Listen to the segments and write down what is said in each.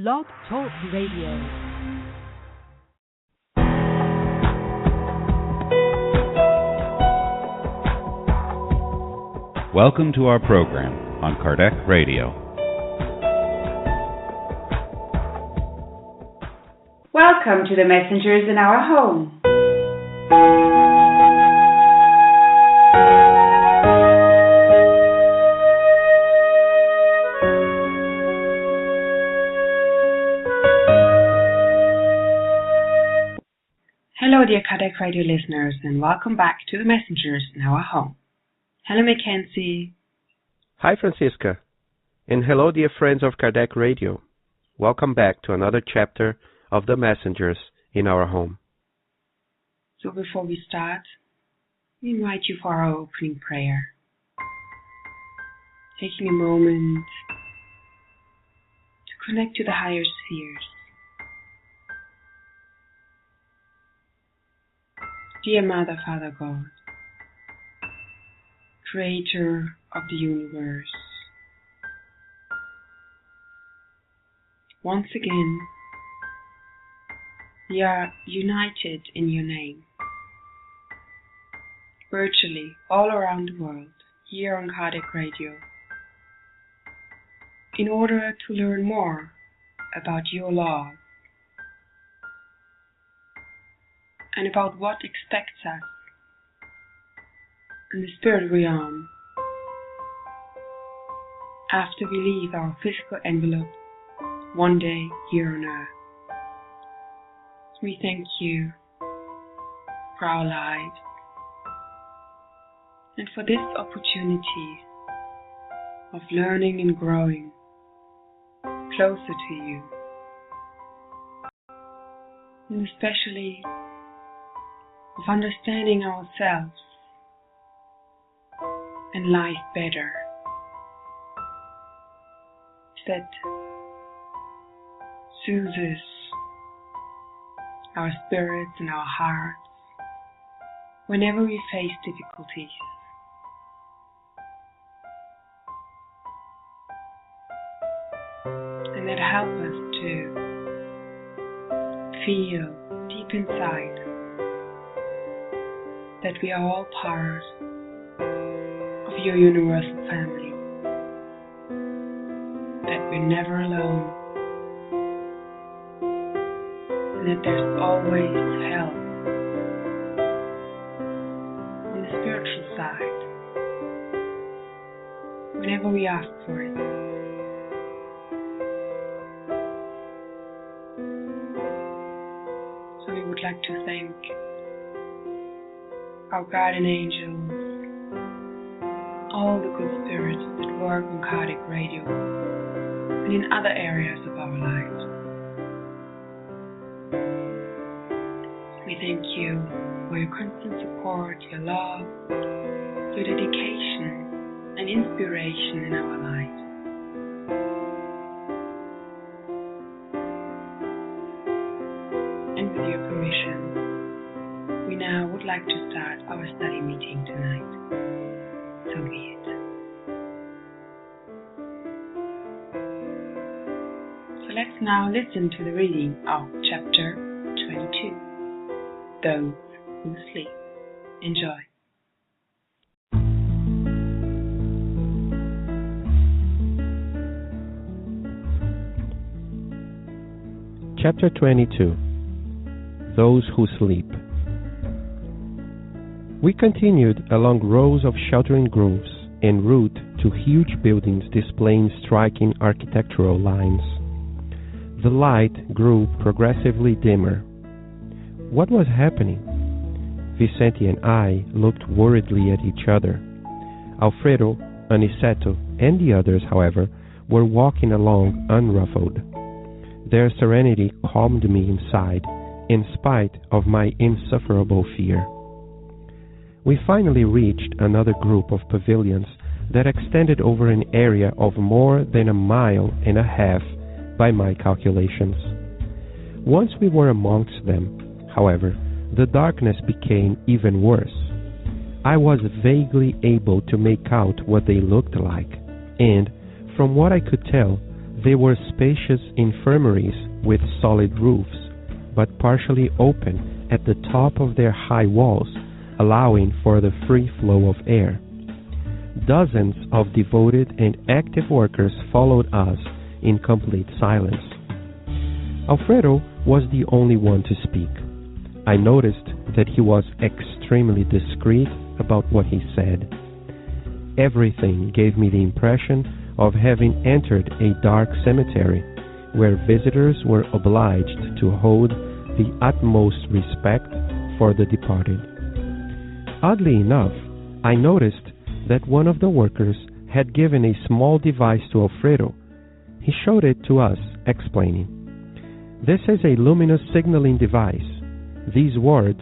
Blog Talk Radio. Welcome to our program on Kardec Radio. Welcome to the Messengers in Our Home. Hello, dear Kardec Radio listeners, and welcome back to the Messengers in Our Home. Hello, Mackenzie. Hi, Francisca. And hello, dear friends of Kardec Radio. Welcome back to another chapter of the Messengers in Our Home. So before we start, we invite you for our opening prayer. Taking a moment to connect to the higher spheres. Dear Mother, Father God, Creator of the universe, once again, we are united in your name, virtually all around the world, here on Kardec Radio, in order to learn more about your laws and about what expects us in the spirit realm after we leave our physical envelope one day here on Earth. We thank you for our lives and for this opportunity of learning and growing closer to you, and especially of understanding ourselves and life better, that soothes our spirits and our hearts whenever we face difficulties. And that help us to feel deep inside that we are all part of your universal family, that we're never alone, and that there's always help on the spiritual side whenever we ask for it. So we would like to thank our guardian angels, all the good spirits that work on Kardec Radio and in other areas of our lives. We thank you for your constant support, your love, your dedication and inspiration in our lives. And with your permission, we now would like to start our study meeting tonight. So be it. So let's now listen to the reading of chapter 22, Those Who Sleep. Enjoy. Chapter 22, Those Who Sleep. We continued along rows of sheltering groves en route to huge buildings displaying striking architectural lines. The light grew progressively dimmer. What was happening? Vicente and I looked worriedly at each other. Alfredo, Aniceto, and the others, however, were walking along unruffled. Their serenity calmed me inside, in spite of my insufferable fear. We finally reached another group of pavilions that extended over an area of more than 1.5 miles by my calculations. Once we were amongst them, however, the darkness became even worse. I was vaguely able to make out what they looked like, and, from what I could tell, They were spacious infirmaries with solid roofs, but partially open at the top of their high walls, allowing for the free flow of air. Dozens of devoted and active workers followed us in complete silence. Alfredo was the only one to speak. I noticed that he was extremely discreet about what he said. Everything gave me the impression of having entered a dark cemetery where visitors were obliged to hold the utmost respect for the departed. Oddly enough, I noticed that one of the workers had given a small device to Alfredo. He showed it to us, explaining, "This is a luminous signaling device. These words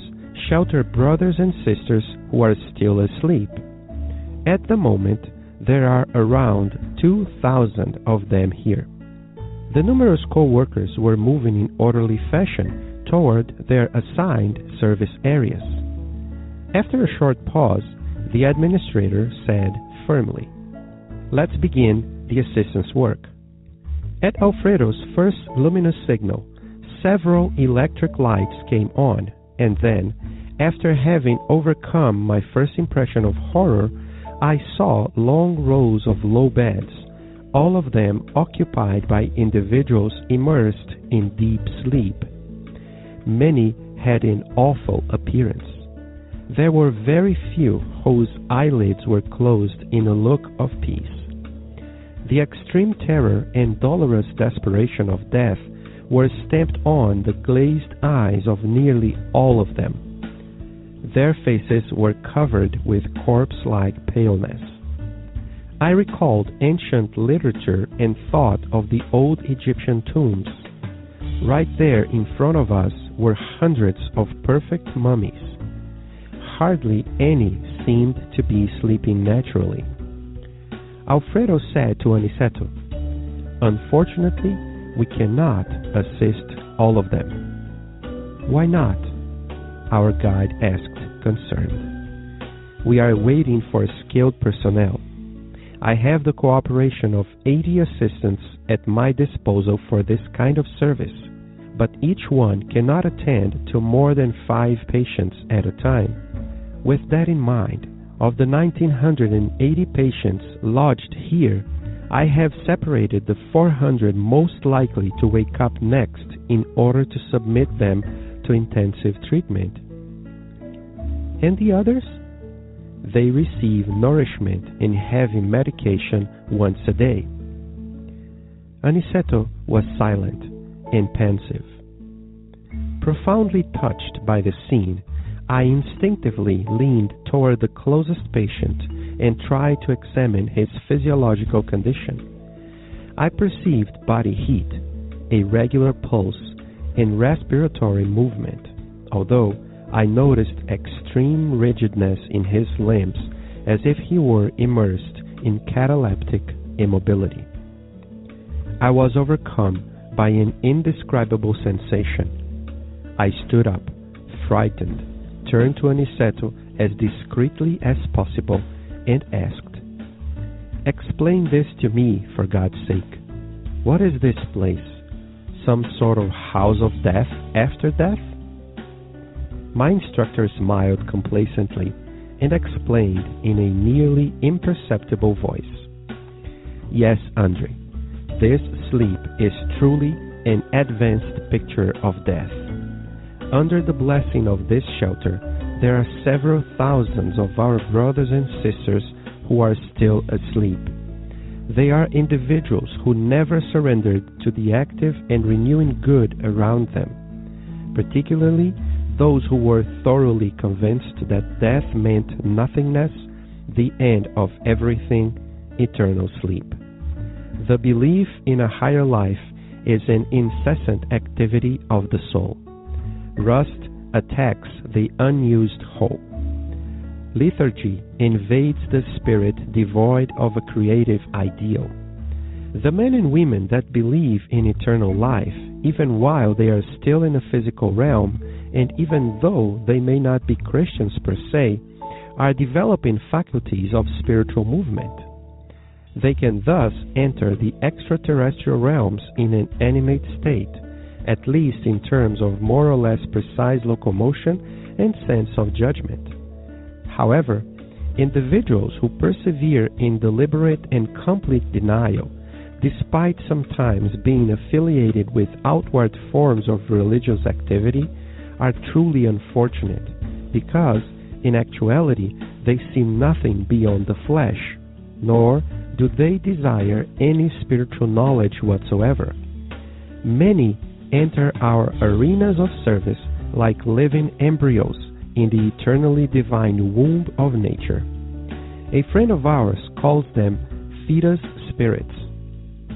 shelter brothers and sisters who are still asleep. At the moment, there are around 2,000 of them here." The numerous co-workers were moving in orderly fashion toward their assigned service areas. After a short pause, the administrator said firmly, "Let's begin the assistance work." At Alfredo's first luminous signal, several electric lights came on, and then, after having overcome my first impression of horror, I saw long rows of low beds, all of them occupied by individuals immersed in deep sleep. Many had an awful appearance. There were very few whose eyelids were closed in a look of peace. The extreme terror and dolorous desperation of death were stamped on the glazed eyes of nearly all of them. Their faces were covered with corpse-like paleness. I recalled ancient literature and thought of the old Egyptian tombs. Right there in front of us were hundreds of perfect mummies. Hardly any seemed to be sleeping naturally. Alfredo said to Aniceto, "Unfortunately, we cannot assist all of them." "Why not?" our guide asked, concerned. "We are waiting for skilled personnel. I have the cooperation of 80 assistants at my disposal for this kind of service, but each one cannot attend to more than 5 patients at a time. With that in mind, of the 1,980 patients lodged here, I have separated the 400 most likely to wake up next in order to submit them to intensive treatment." "And the others?" "They receive nourishment and heavy medication once a day." Aniceto was silent and pensive. Profoundly touched by the scene, I instinctively leaned toward the closest patient and tried to examine his physiological condition. I perceived body heat, a regular pulse, and respiratory movement, although I noticed extreme rigidness in his limbs, as if he were immersed in cataleptic immobility. I was overcome by an indescribable sensation. I stood up, frightened, turned to Aniceto as discreetly as possible, and asked, "Explain this to me, for God's sake. What is this place? Some sort of house of death after death?" My instructor smiled complacently and explained in a nearly imperceptible voice, "Yes, Andre, this sleep is truly an advanced picture of death. Under the blessing of this shelter, there are several thousands of our brothers and sisters who are still asleep. They are individuals who never surrendered to the active and renewing good around them, particularly those who were thoroughly convinced that death meant nothingness, the end of everything, eternal sleep. The belief in a higher life is an incessant activity of the soul. Rust attacks the unused whole. Lethargy invades the spirit devoid of a creative ideal. The men and women that believe in eternal life, even while they are still in a physical realm, and even though they may not be Christians per se, are developing faculties of spiritual movement. They can thus enter the extraterrestrial realms in an animate state, at least in terms of more or less precise locomotion and sense of judgment. However, individuals who persevere in deliberate and complete denial, despite sometimes being affiliated with outward forms of religious activity, are truly unfortunate, because, in actuality, they see nothing beyond the flesh, nor do they desire any spiritual knowledge whatsoever. Many enter our arenas of service like living embryos in the eternally divine womb of nature. A friend of ours calls them fetus spirits.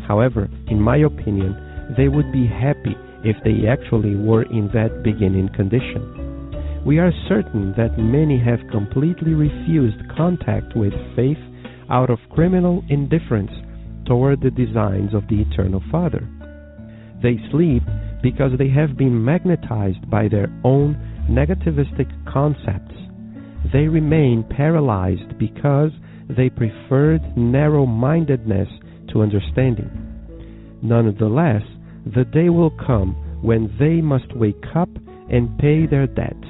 However, in my opinion, they would be happy if they actually were in that beginning condition. We are certain that many have completely refused contact with faith out of criminal indifference toward the designs of the Eternal Father. They sleep because they have been magnetized by their own negativistic concepts. They remain paralyzed because they preferred narrow-mindedness to understanding. Nonetheless, the day will come when they must wake up and pay their debts.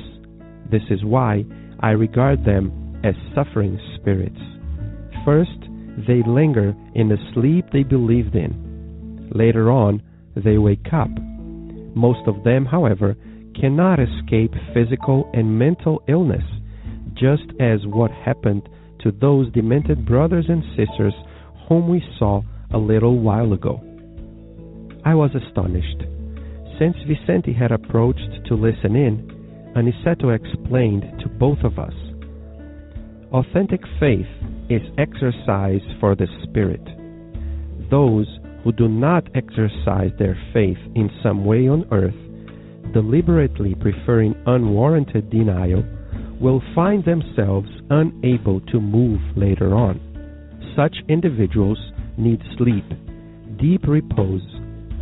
This is why I regard them as suffering spirits. First, they linger in the sleep they believed in. Later on, they wake up. Most of them, however, cannot escape physical and mental illness, just as what happened to those demented brothers and sisters whom we saw a little while ago. I was astonished. Since Vicente had approached to listen in, Aniceto explained to both of us. Authentic faith is exercise for the spirit. Those who do not exercise their faith in some way on earth, deliberately preferring unwarranted denial, will find themselves unable to move later on. Such individuals need sleep, deep repose,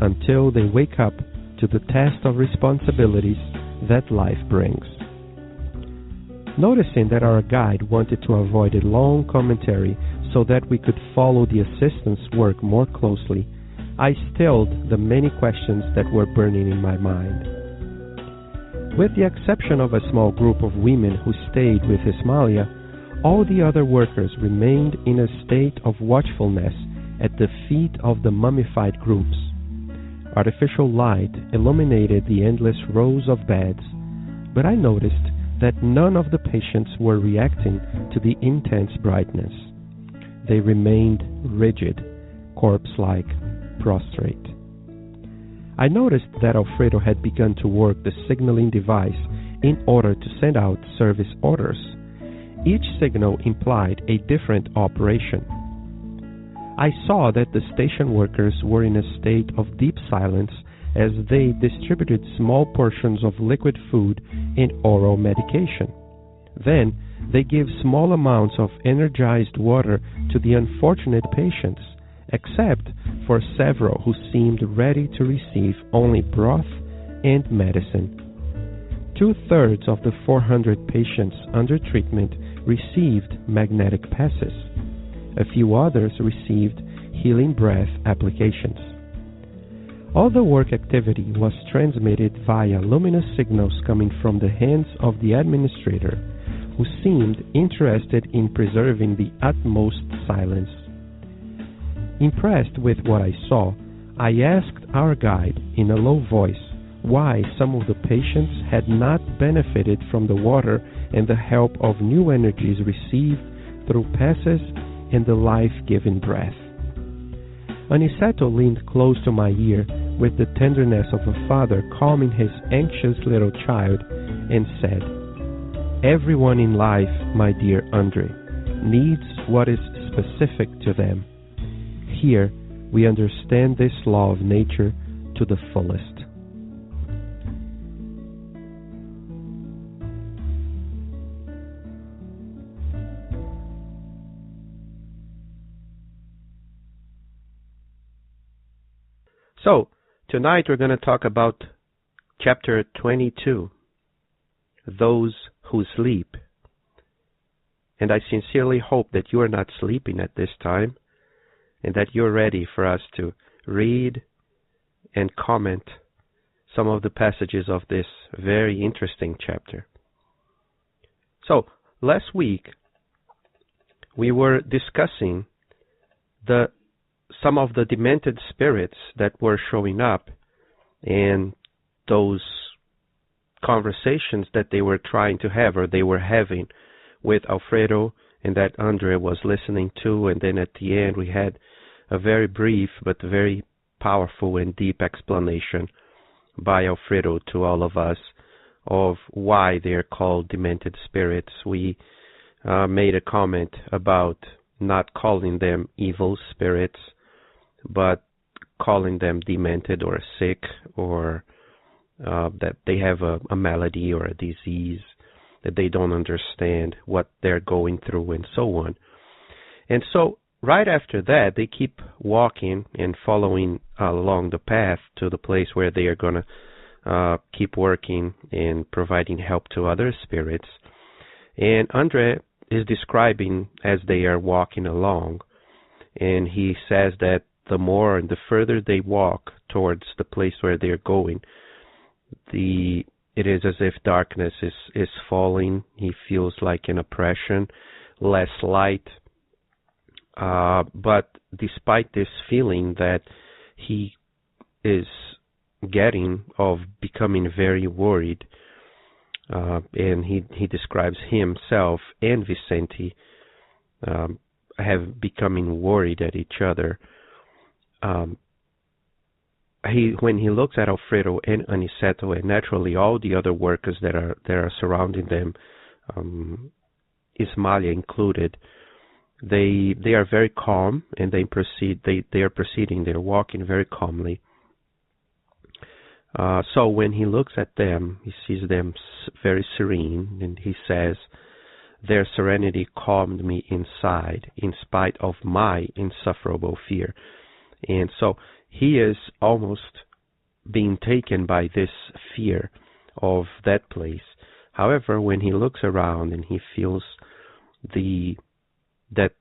until they wake up to the test of responsibilities that life brings. Noticing that our guide wanted to avoid a long commentary so that we could follow the assistant's work more closely, I stilled the many questions that were burning in my mind. With the exception of a small group of women who stayed with Ismalia, all the other workers remained in a state of watchfulness at the feet of the mummified groups. Artificial light illuminated the endless rows of beds, but I noticed that none of the patients were reacting to the intense brightness. They remained rigid, corpse-like, prostrate. I noticed that Alfredo had begun to work the signaling device in order to send out service orders. Each signal implied a different operation. I saw that the station workers were in a state of deep silence as they distributed small portions of liquid food and oral medication. Then they gave small amounts of energized water to the unfortunate patients, except for several who seemed ready to receive only broth and medicine. 2/3 of the 400 patients under treatment received magnetic passes. A few others received healing breath applications. All the work activity was transmitted via luminous signals coming from the hands of the administrator, who seemed interested in preserving the utmost silence. Impressed with what I saw, I asked our guide in a low voice why some of the patients had not benefited from the water and the help of new energies received through passes and the life-giving breath. Aniceto leaned close to my ear with the tenderness of a father calming his anxious little child and said, "Everyone in life, my dear Andre, needs what is specific to them. Here, we understand this law of nature to the fullest." So, tonight we're going to talk about chapter 22, Those Who Sleep. And I sincerely hope that you are not sleeping at this time, and that you're ready for us to read and comment some of the passages of this very interesting chapter. So, last week, we were discussing some of the demented spirits that were showing up and those conversations that they were trying to have, or they were having, with Alfredo, and that Andre was listening to. And then at the end we had a very brief but very powerful and deep explanation by Alfredo to all of us of why they're called demented spirits. We made a comment about not calling them evil spirits, but calling them demented or sick, or that they have a malady or a disease, that they don't understand what they're going through, and so on. And so right after that, they keep walking and following along the path to the place where they are going to keep working and providing help to other spirits. And Andre is describing as they are walking along, and he says that the more and the further they walk towards the place where they're going, it is as if darkness is falling. He feels like an oppression, less light. But despite this feeling that he is getting of becoming very worried, and he describes himself and Vicente have becoming worried at each other. When he looks at Alfredo and Aniceto, and naturally all the other workers that are surrounding them, Ismalia included, they are very calm, and they are proceeding. They're walking very calmly. So when he looks at them, he sees them very serene, and he says, "Their serenity calmed me inside, in spite of my insufferable fear." And so he is almost being taken by this fear of that place. However, when he looks around and he feels that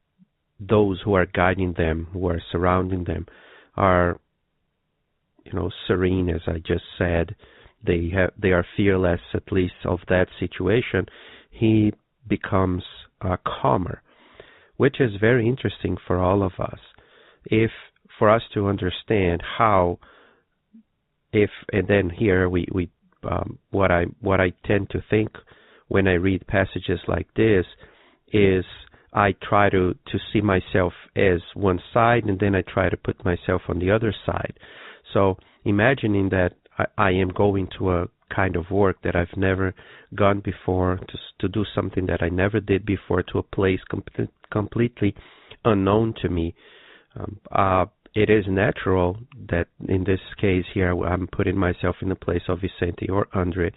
those who are guiding them, who are surrounding them, are, serene, as I just said, they are fearless, at least of that situation, he becomes calmer, which is very interesting for all of us. For us to understand how, and then here what I tend to think when I read passages like this is I try to see myself as one side, and then I try to put myself on the other side. So imagining that I am going to a kind of work that I've never gone before, to do something that I never did before, to a place completely unknown to me. It is natural that in this case here, I'm putting myself in the place of Vicente or Andre,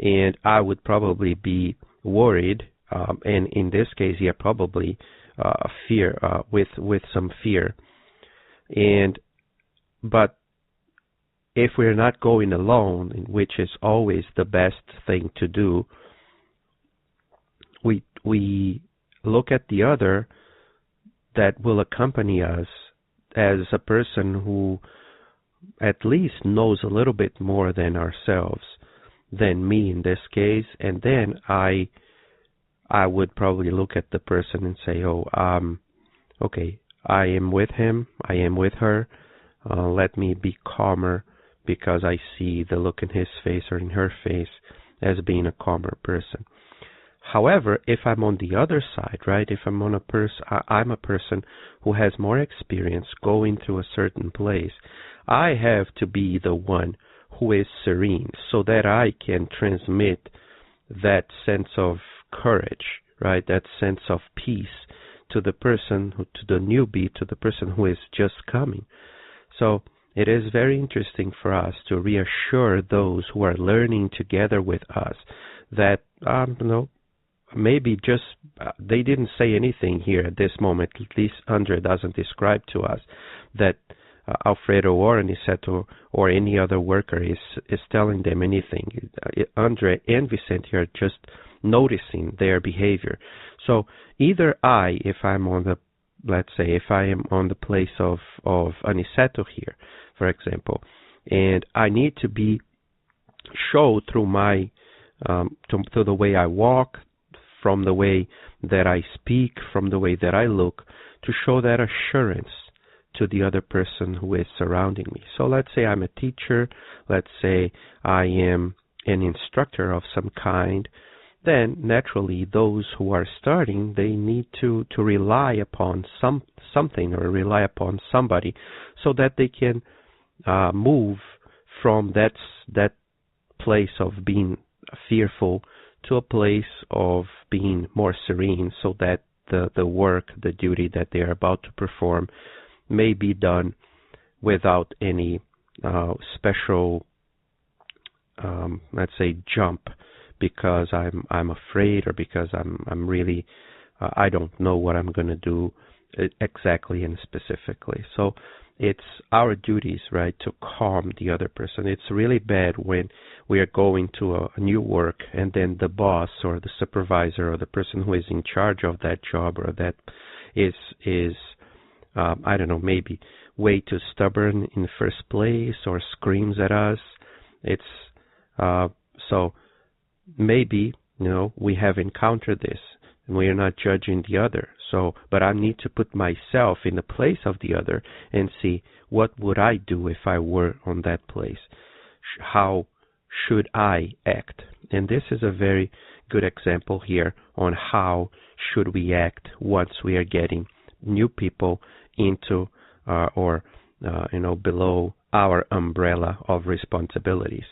and I would probably be worried, and in this case here, probably fear, with some fear. But if we're not going alone, which is always the best thing to do, we look at the other that will accompany us as a person who at least knows a little bit more than ourselves, than me in this case, and then I would probably look at the person and say, okay, I am with him, I am with her, let me be calmer, because I see the look in his face or in her face as being a calmer person. However, if I'm on the other side, right, if I'm a person who has more experience going through a certain place, I have to be the one who is serene, so that I can transmit that sense of courage, right, that sense of peace to the person, to the newbie, to the person who is just coming. So it is very interesting for us to reassure those who are learning together with us that, maybe just they didn't say anything here at this moment, at least Andre doesn't describe to us that Alfredo or Aniceto or any other worker is telling them anything. Andre and Vicente are just noticing their behavior. So either if I'm on let's say if I am on the place of Aniceto here, for example, and I need to be shown through my through the way I walk, from the way that I speak, from the way that I look, to show that assurance to the other person who is surrounding me. So let's say I'm a teacher, let's say I am an instructor of some kind, then naturally those who are starting, they need to rely upon something or rely upon somebody so that they can move from that place of being fearful to a place of being more serene, so that the work, the duty that they are about to perform may be done without any special, let's say, jump, because I'm afraid, or because I'm really I don't know what I'm going to do exactly and specifically. So it's our duties, right, to calm the other person. It's really bad when we are going to a new work and then the boss or the supervisor or the person who is in charge of that job or that is I don't know, maybe way too stubborn in the first place or screams at us. It's so maybe, we have encountered this and we are not judging the other. So, but I need to put myself in the place of the other and see what would I do if I were on that place. How should I act? And this is a very good example here on how should we act once we are getting new people into below our umbrella of responsibilities,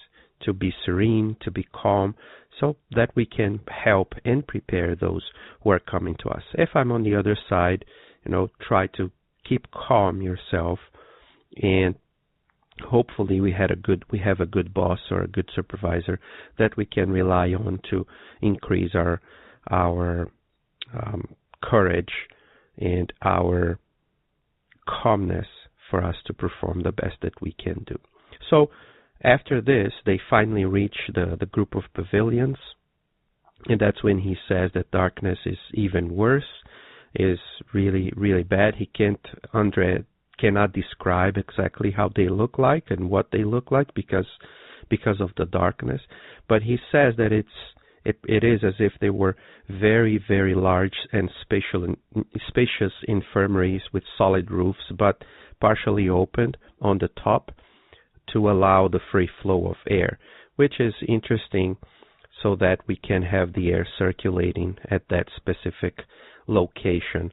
to be serene, to be calm, so that we can help and prepare those who are coming to us. If I'm on the other side, try to keep calm yourself, and hopefully we have a good boss or a good supervisor that we can rely on to increase our courage and our calmness for us to perform the best that we can do. So after this, they finally reach the group of pavilions, and that's when he says that darkness is even worse, is really, really bad. Andre cannot describe exactly how they look like and what they look like because of the darkness, but he says that it is as if they were very, very large and spacious infirmaries with solid roofs, but partially opened on the top to allow the free flow of air, which is interesting, so that we can have the air circulating at that specific location.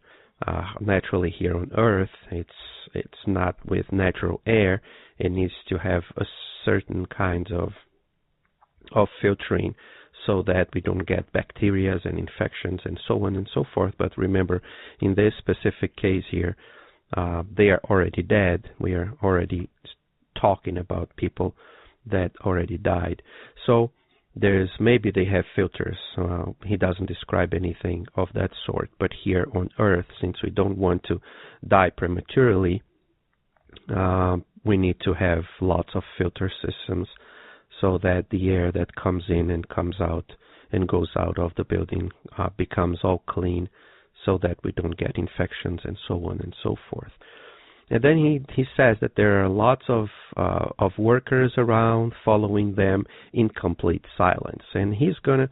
Naturally, here on Earth, it's not with natural air. It needs to have a certain kind of filtering, so that we don't get bacteria and infections and so on and so forth. But remember, in this specific case here, they are already dead. We are already talking about people that already died. So maybe they have filters. He doesn't describe anything of that sort. But here on Earth, since we don't want to die prematurely, we need to have lots of filter systems, so that the air that comes in and comes out and goes out of the building becomes all clean, so that we don't get infections and so on and so forth. And then he says that there are lots of workers around following them in complete silence. And he's going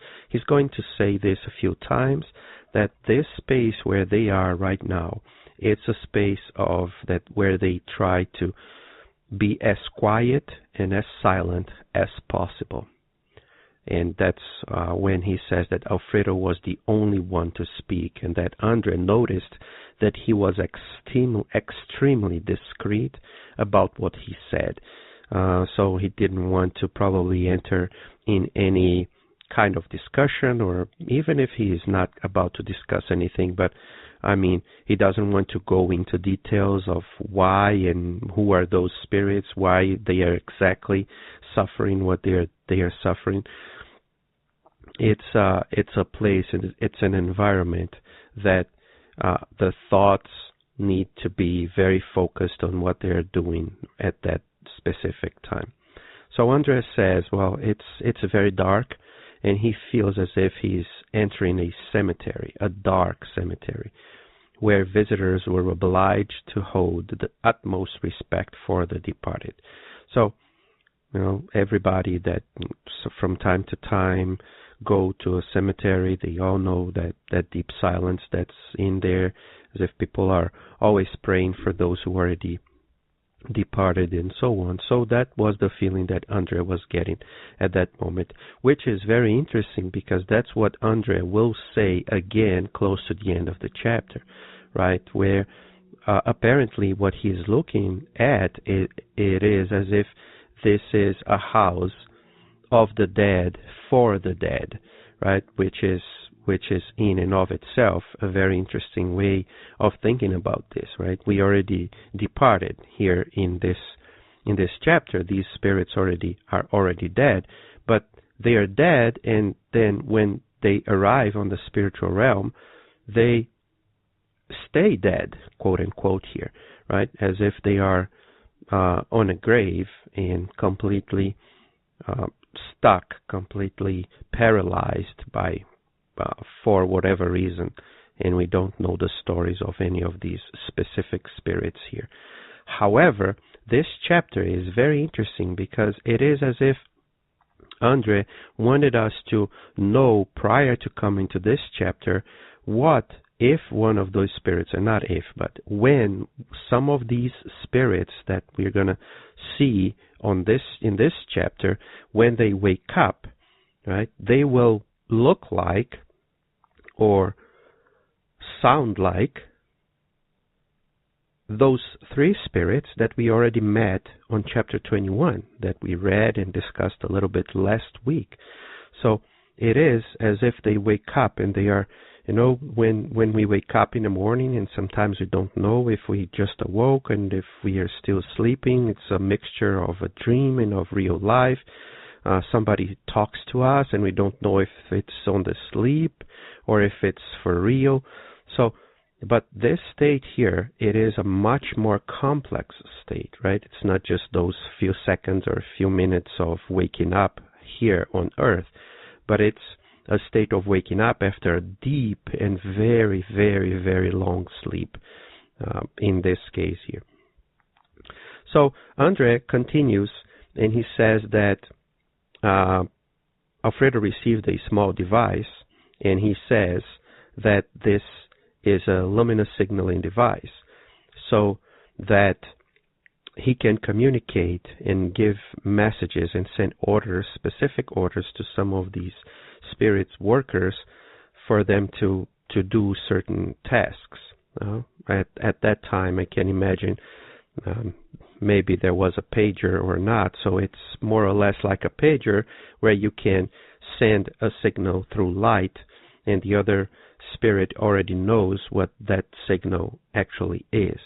to say this a few times, that this space where they are right now, it's a space where they try to be as quiet and as silent as possible. And that's when he says that Alfredo was the only one to speak, and that Andre noticed that he was extremely discreet about what he said. So he didn't want to probably enter in any kind of discussion, or even if he is not about to discuss anything, but he doesn't want to go into details of why and who are those spirits, why they are exactly suffering what they are suffering. It's a place, and it's an environment that the thoughts need to be very focused on what they're doing at that specific time. So Andres says, well, it's very dark, and he feels as if he's entering a cemetery, a dark cemetery, where visitors were obliged to hold the utmost respect for the departed. So, everybody that from time to time go to a cemetery, they all know that deep silence that's in there, as if people are always praying for those who already departed and so on. So that was the feeling that André was getting at that moment, which is very interesting because that's what André will say again close to the end of the chapter, right? Where apparently what he is looking at, it is as if this is a house of the dead for the dead, right? Which is in and of itself a very interesting way of thinking about this, right? We already departed here in this chapter. These spirits are already dead, but they are dead, and then when they arrive on the spiritual realm, they stay dead, quote unquote, here, right? As if they are on a grave and completely stuck, completely paralyzed by for whatever reason, and we don't know the stories of any of these specific spirits here. However, this chapter is very interesting because it is as if André wanted us to know prior to coming to this chapter what if one of those spirits, and not if, but when some of these spirits that we're going to see in this chapter, when they wake up, right, they will look like or sound like those three spirits that we already met on chapter 21 that we read and discussed a little bit last week. So it is as if they wake up, and they are, when we wake up in the morning, and sometimes we don't know if we just awoke and if we are still sleeping. It's a mixture of a dream and of real life. Somebody talks to us and we don't know if it's on the sleep or if it's for real. So, but this state here, it is a much more complex state, right? It's not just those few seconds or few minutes of waking up here on earth, but it's a state of waking up after a deep and very, very, very long sleep, in this case here. So André continues, and he says that Alfredo received a small device, and he says that this is a luminous signaling device, so that he can communicate and give messages and send orders, specific orders, to some of these spirits workers for them to do certain tasks. At that time, I can imagine maybe there was a pager or not, so it's more or less like a pager where you can send a signal through light, and the other spirit already knows what that signal actually is.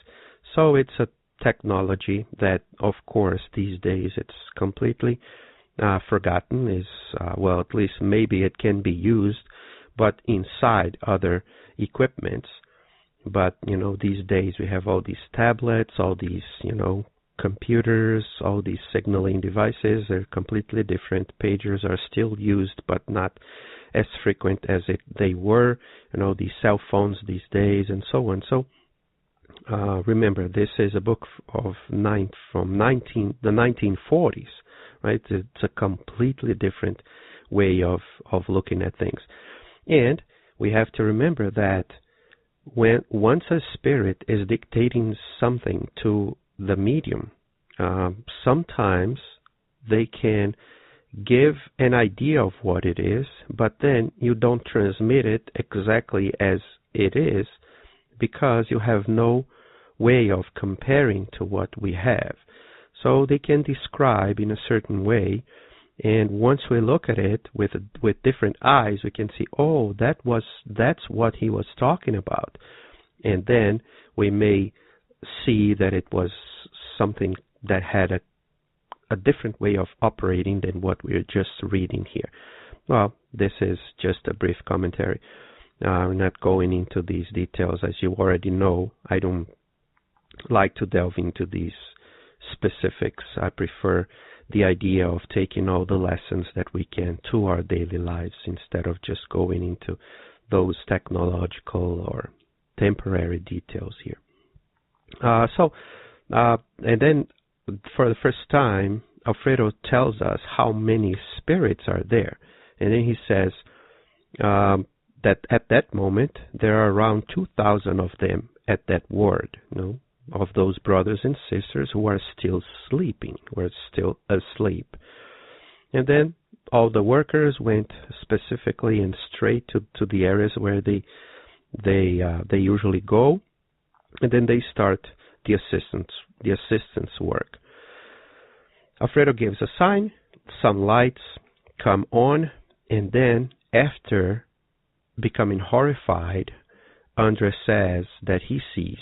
So it's a technology that, of course, these days it's completely forgotten. Is well, at least maybe it can be used, but inside other equipments. But these days we have all these tablets, all these computers, all these signaling devices. They're completely different. Pagers are still used, but not as frequent as they were. These cell phones these days, and so on. So remember, this is a book from the 1940s, right? It's a completely different way of looking at things, and we have to remember that once a spirit is dictating something to the medium, sometimes they can give an idea of what it is, but then you don't transmit it exactly as it is because you have no way of comparing to what we have. So they can describe in a certain way, and once we look at it with different eyes, we can see, oh, that's what he was talking about. And then we may see that it was something that had a different way of operating than what we're just reading here. Well, this is just a brief commentary. We're not going into these details. As you already know, I don't like to delve into these specifics. I prefer the idea of taking all the lessons that we can to our daily lives instead of just going into those technological or temporary details here. And then for the first time, Alfredo tells us how many spirits are there. And then he says that at that moment, there are around 2,000 of them at that ward, of those brothers and sisters who are still sleeping, who are still asleep. And then all the workers went specifically and straight to the areas where they usually go, and then they start the assistance work. Alfredo gives a sign, some lights come on, and then after becoming horrified, Andre says that he sees,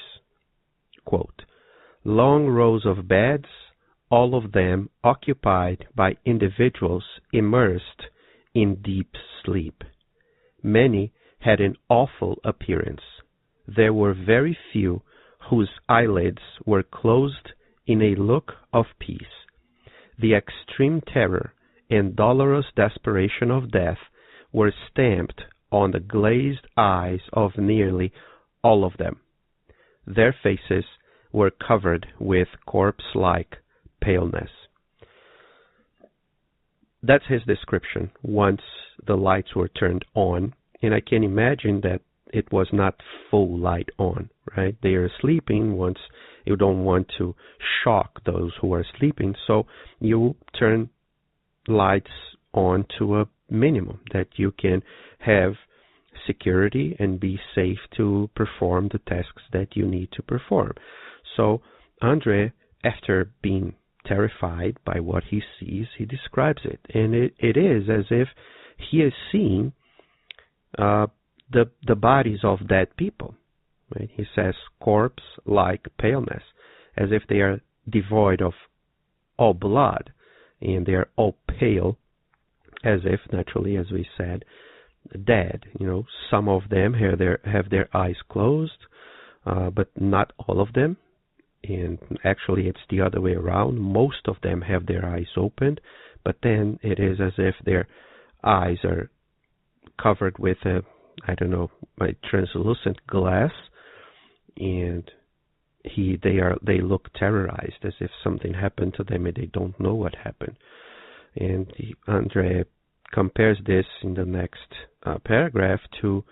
quote, long rows of beds, all of them occupied by individuals immersed in deep sleep. Many had an awful appearance. There were very few whose eyelids were closed in a look of peace. The extreme terror and dolorous desperation of death were stamped on the glazed eyes of nearly all of them. Their faces were covered with corpse-like paleness. That's his description once the lights were turned on, and I can imagine that it was not full light on, right? They are sleeping. Once you don't want to shock those who are sleeping, so you turn lights on to a minimum that you can have security and be safe to perform the tasks that you need to perform. So Andre, after being terrified by what he sees, he describes it, and it is as if he is seeing the bodies of dead people. Right? He says corpse-like paleness, as if they are devoid of all blood, and they are all pale, as if, naturally, as we said, dead. Some of them have their eyes closed, but not all of them. And actually, it's the other way around. Most of them have their eyes opened, but then it is as if their eyes are covered with a translucent glass, and they look terrorized, as if something happened to them and they don't know what happened. And Andre compares this in the next paragraph to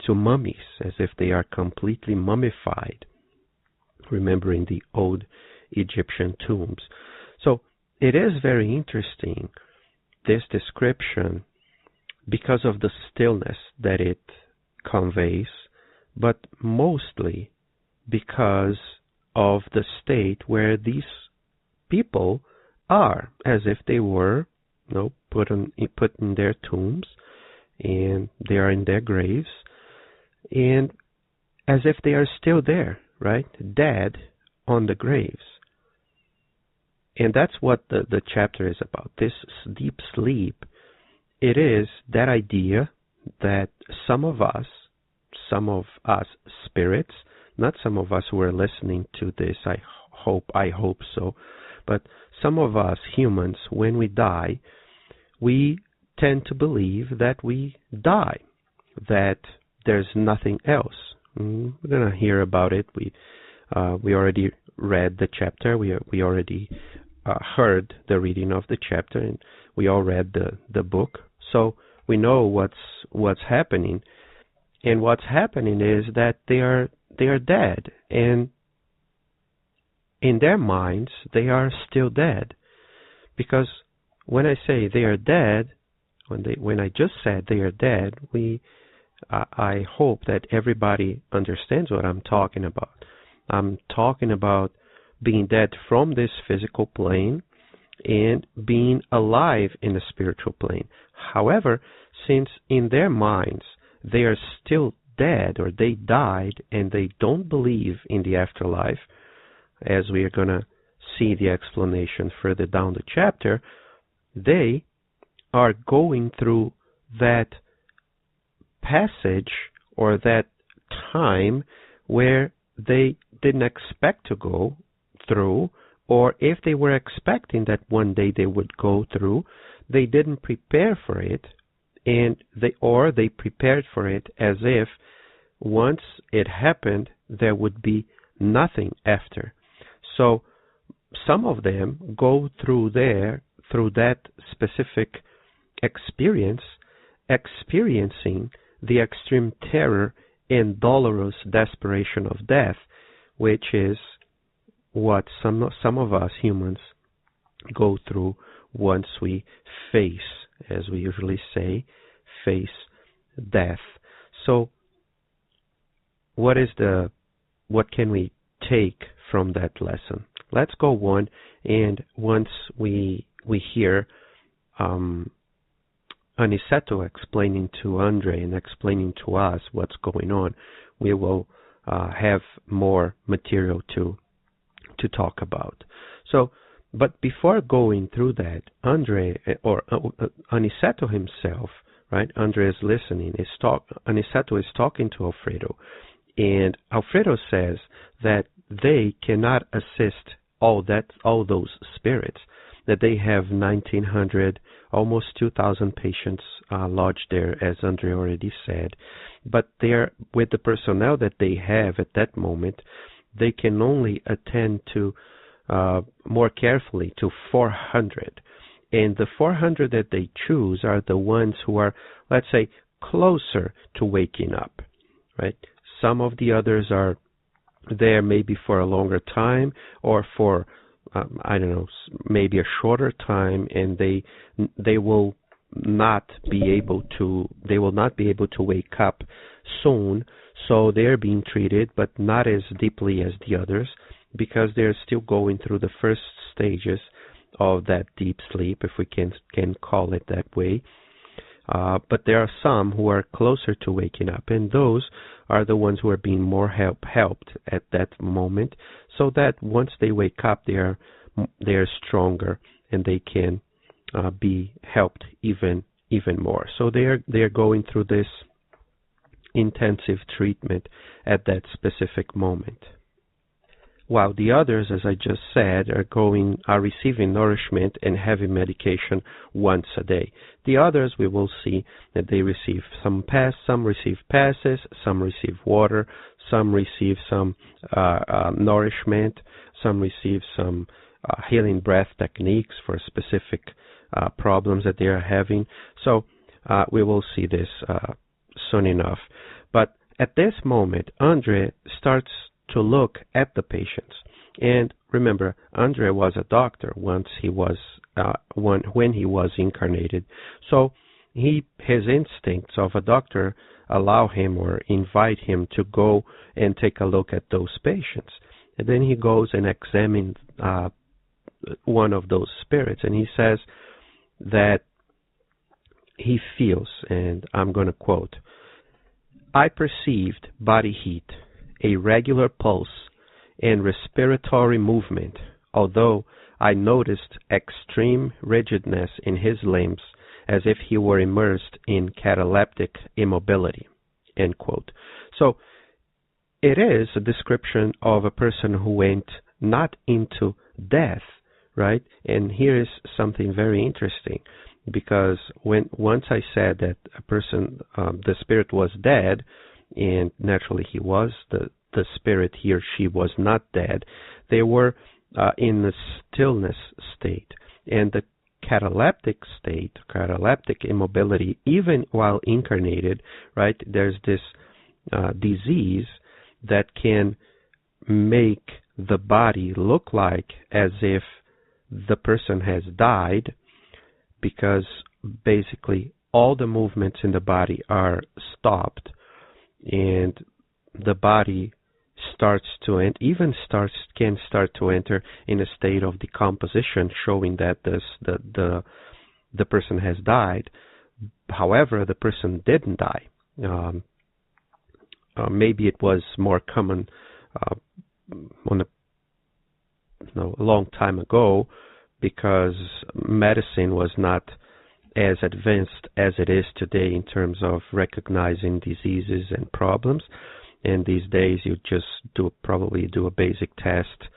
mummies, as if they are completely mummified, remembering the old Egyptian tombs. So it is very interesting, this description, because of the stillness that it conveys, but mostly because of the state where these people are, as if they were put in their tombs, and they are in their graves, and as if they are still there, right? Dead on the graves. And that's what the chapter is about. This deep sleep, it is that idea that some of us spirits, not some of us who are listening to this, I hope so, but some of us humans, when we die, we tend to believe that we die, that there's nothing else. We're going to hear about it. We already read the chapter. We already heard the reading of the chapter, and we all read the book. So we know what's happening. And what's happening is that they are dead, and in their minds they are still dead. Because when I say they are dead, when I just said they are dead, I hope that everybody understands what I'm talking about. I'm talking about being dead from this physical plane and being alive in the spiritual plane. However, since in their minds they are still dead, or they died, and they don't believe in the afterlife, as we are going to see the explanation further down the chapter, they are going through that passage, or that time where they didn't expect to go through, or if they were expecting that one day they would go through, they didn't prepare for it, and they prepared for it as if once it happened, there would be nothing after. So some of them go through that specific experience, experiencing the extreme terror and dolorous desperation of death, which is what some of us humans go through once we face, as we usually say, face death. So what can we take from that lesson? Let's go on, and once we hear Aniceto explaining to Andre and explaining to us what's going on, we will have more material to talk about. So, but before going through that, Andre or Aniceto himself, right? Andre is listening. Aniceto is talking to Alfredo, and Alfredo says that they cannot assist all those spirits, that they have 1,900, almost 2,000 patients lodged there, as Andre already said. But they're, with the personnel that they have at that moment, they can only attend to more carefully to 400. And the 400 that they choose are the ones who are, let's say, closer to waking up, right? Some of the others are there maybe for a longer time, or for maybe a shorter time, and they will not be able to wake up soon. So they're being treated, but not as deeply as the others, because they're still going through the first stages of that deep sleep, if we can call it that way. But there are some who are closer to waking up, and those are the ones who are being more helped at that moment, so that once they wake up, they are stronger and they can be helped even more. So they are going through this intensive treatment at that specific moment, while the others, as I just said, are receiving nourishment and heavy medication once a day. The others, we will see that they receive some receive passes, some receive water, some receive some nourishment, some receive some healing breath techniques for specific problems that they are having. So we will see this soon enough. But at this moment, Andre starts to look at the patients. And remember, Andre was a doctor once he was when he was incarnated. So his instincts of a doctor allow him or invite him to go and take a look at those patients. And then he goes and examines one of those spirits, and he says that he feels, and I'm going to quote, "I perceived body heat, a regular pulse, and respiratory movement, although I noticed extreme rigidness in his limbs, as if he were immersed in cataleptic immobility." End quote. So it is a description of a person who went not into death, right? And here is something very interesting, because once I said that a person, the spirit was dead, and naturally he was, the spirit, he or she was not dead, they were in the stillness state. And the cataleptic state, cataleptic immobility, even while incarnated, right, there's this disease that can make the body look like as if the person has died, because basically all the movements in the body are stopped, and the body can start to enter in a state of decomposition, showing that the person has died. However, the person didn't die. Maybe it was more common a long time ago, because medicine was not as advanced as it is today in terms of recognizing diseases and problems. And these days you just probably do a basic test,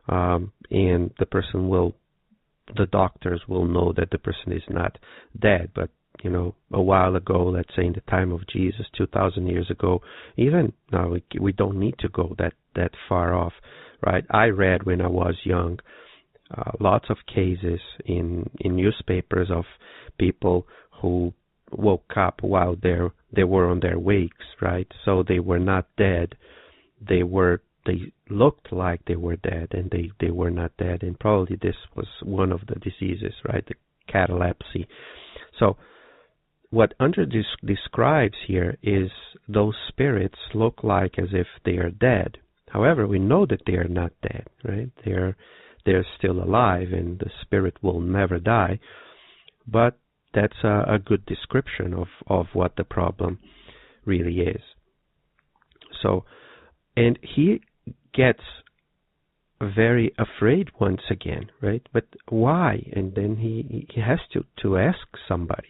and the doctors will know that the person is not dead. But a while ago, let's say in the time of Jesus, 2,000 years ago, even now we don't need to go that far off, right? I read when I was young lots of cases in newspapers of people who woke up while they were on their wakes, right? So they were not dead. They looked like they were dead, and they were not dead. And probably this was one of the diseases, right? The catalepsy. So what Andre describes here is those spirits look like as if they are dead. However, we know that they are not dead, right? They're still alive, and the spirit will never die. But that's a good description of what the problem really is. So, and he gets very afraid once again, right? But why? And then he has to ask somebody.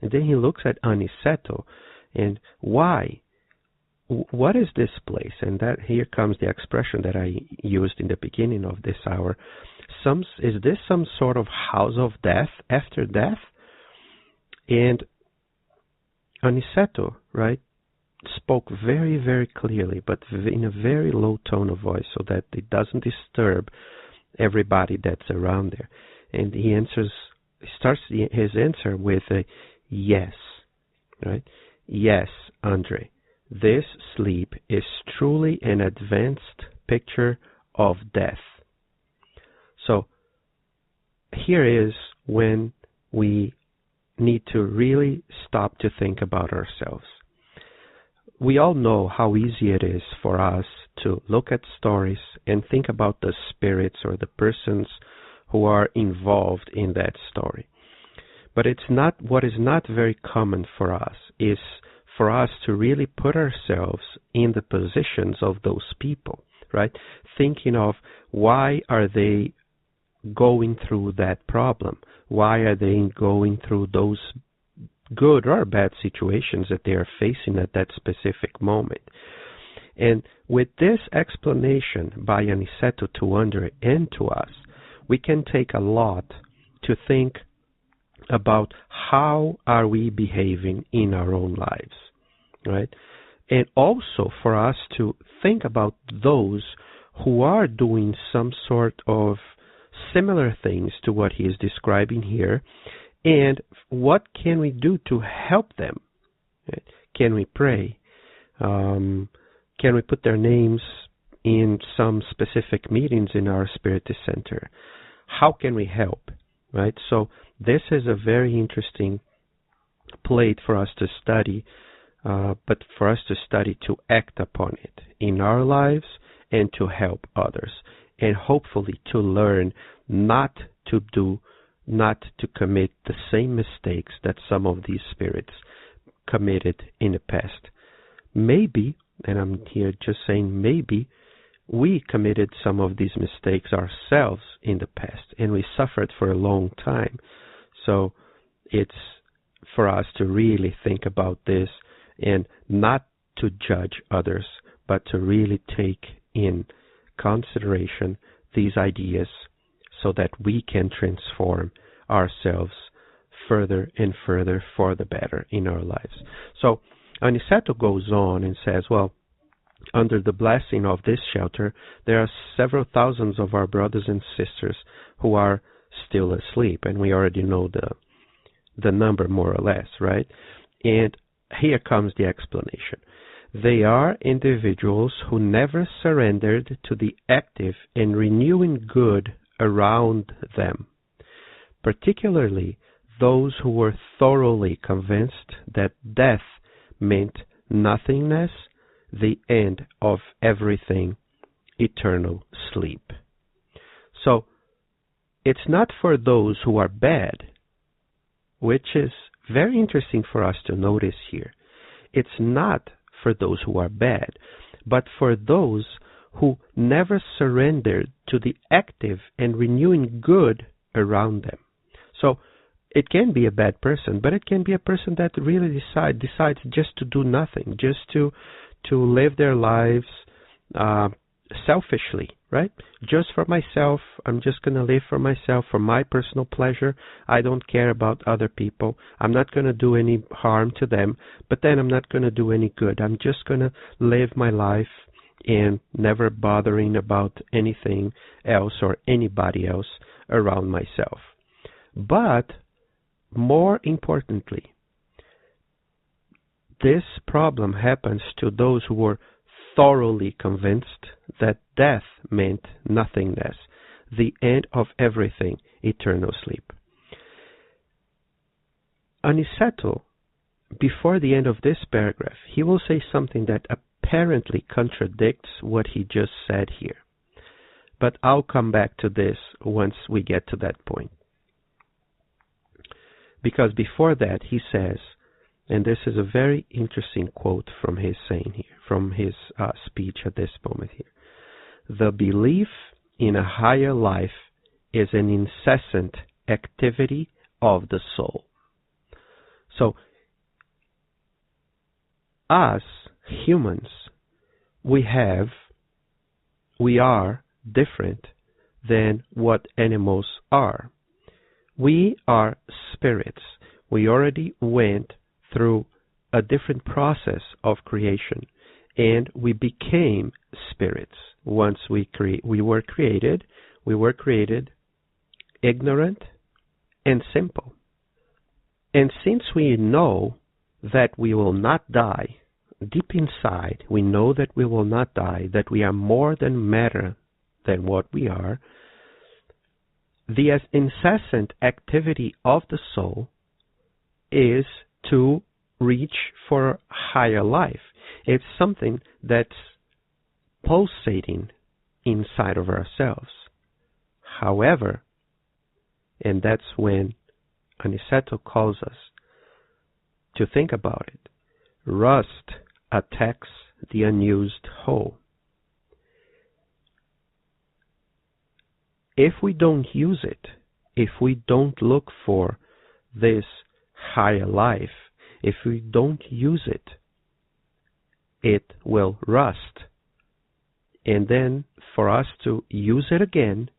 And then he looks at Aniceto, and why? What is this place? And that here comes the expression that I used in the beginning of this hour. Is this some sort of house of death after death? And Aniceto, right, spoke very, very clearly, but in a very low tone of voice, so that it doesn't disturb everybody that's around there. And he starts his answer with a yes, right? Yes, Andre, this sleep is truly an advanced picture of death. So here is when we need to really stop to think about ourselves. We all know how easy it is for us to look at stories and think about the spirits or the persons who are involved in that story. But what is not very common for us is for us to really put ourselves in the positions of those people, right? Thinking of why are they going through that problem? Why are they going through those good or bad situations that they are facing at that specific moment? And with this explanation by Aniceto to Andre and to us, we can take a lot to think about how are we behaving in our own lives, right? And also for us to think about those who are doing some sort of similar things to what he is describing here, and what can we do to help them? Can we pray? Can we put their names in some specific meetings in our Spiritist Center? How can we help? Right? So this is a very interesting plate for us to study, but for us to study to act upon it in our lives and to help others, and hopefully to learn not to commit the same mistakes that some of these spirits committed in the past. Maybe, and I'm here just saying maybe, we committed some of these mistakes ourselves in the past, and we suffered for a long time. So it's for us to really think about this and not to judge others, but to really take in consideration these ideas so that we can transform ourselves further and further for the better in our lives. So Aniceto goes on and says, well, under the blessing of this shelter, there are several thousands of our brothers and sisters who are still asleep, and we already know the number more or less, right? And here comes the explanation. They are individuals who never surrendered to the active and renewing good around them, particularly those who were thoroughly convinced that death meant nothingness, the end of everything, eternal sleep. So, it's not for those who are bad, which is very interesting for us to notice here. It's not for those who are bad, but for those who never surrendered to the active and renewing good around them. So, it can be a bad person, but it can be a person that really decides just to do nothing, just to live their lives selfishly, right? Just for myself. I'm just going to live for myself, for my personal pleasure. I don't care about other people. I'm not going to do any harm to them, but then I'm not going to do any good. I'm just going to live my life and never bothering about anything else or anybody else around myself. But more importantly, this problem happens to those who were thoroughly convinced that death meant nothingness, the end of everything, eternal sleep. Aniceto, before the end of this paragraph, he will say something that apparently contradicts what he just said here. But I'll come back to this once we get to that point. Because before that, he says, and this is a very interesting quote from his saying here, from his speech at this moment here. The belief in a higher life is an incessant activity of the soul. So, us humans, we are different than what animals are. We are spirits. We already went through a different process of creation, and we became spirits. Once we were created ignorant and simple. And since we know that we will not die, deep inside we know that we will not die, that we are more than matter than what we are, the incessant activity of the soul is to reach for higher life. It's something that's pulsating inside of ourselves. However, and that's when Aniceto calls us to think about it, rust attacks the unused whole. If we don't use it, if we don't look for this higher life, if we don't use it, it will rust. And then for us to use it again,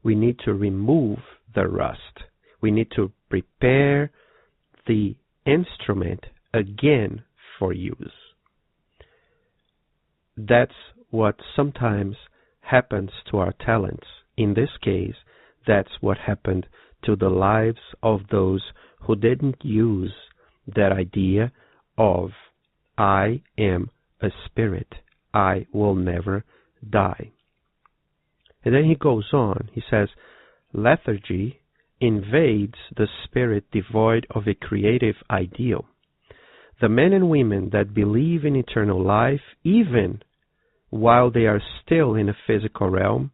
we need to remove the rust. We need to prepare the instrument again for use. That's what sometimes happens to our talents. In this case, that's what happened to the lives of those who didn't use that idea of I am a spirit. I will never die. And then he goes on. He says, lethargy invades the spirit devoid of a creative ideal. The men and women that believe in eternal life, even while they are still in a physical realm,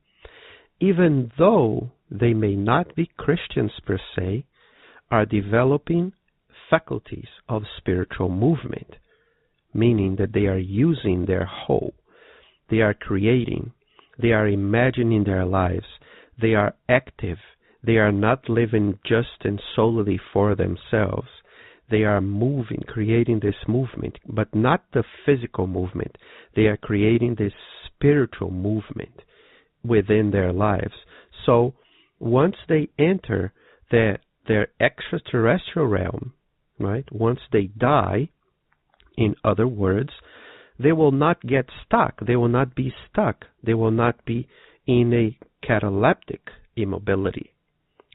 even though they may not be Christians per se, are developing faculties of spiritual movement, meaning that they are using their whole. They are creating. They are imagining their lives. They are active. They are not living just and solely for themselves. They are moving, creating this movement, but not the physical movement. They are creating this spiritual movement within their lives. So once they enter their extraterrestrial realm, right? Once they die, in other words, they will not get stuck. They will not be stuck. They will not be in a cataleptic immobility.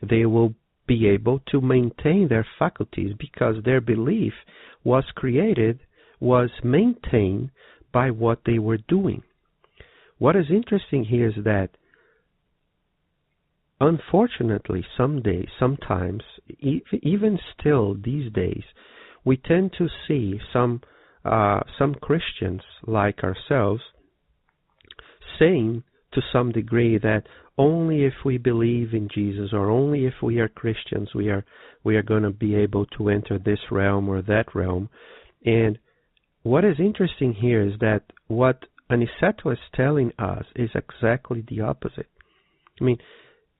They will be able to maintain their faculties because their belief was maintained by what they were doing. What is interesting here is that unfortunately, sometimes, even still these days, we tend to see some Christians like ourselves saying to some degree that only if we believe in Jesus or only if we are Christians we are going to be able to enter this realm or that realm. And what is interesting here is that what Aniceto is telling us is exactly the opposite. I mean,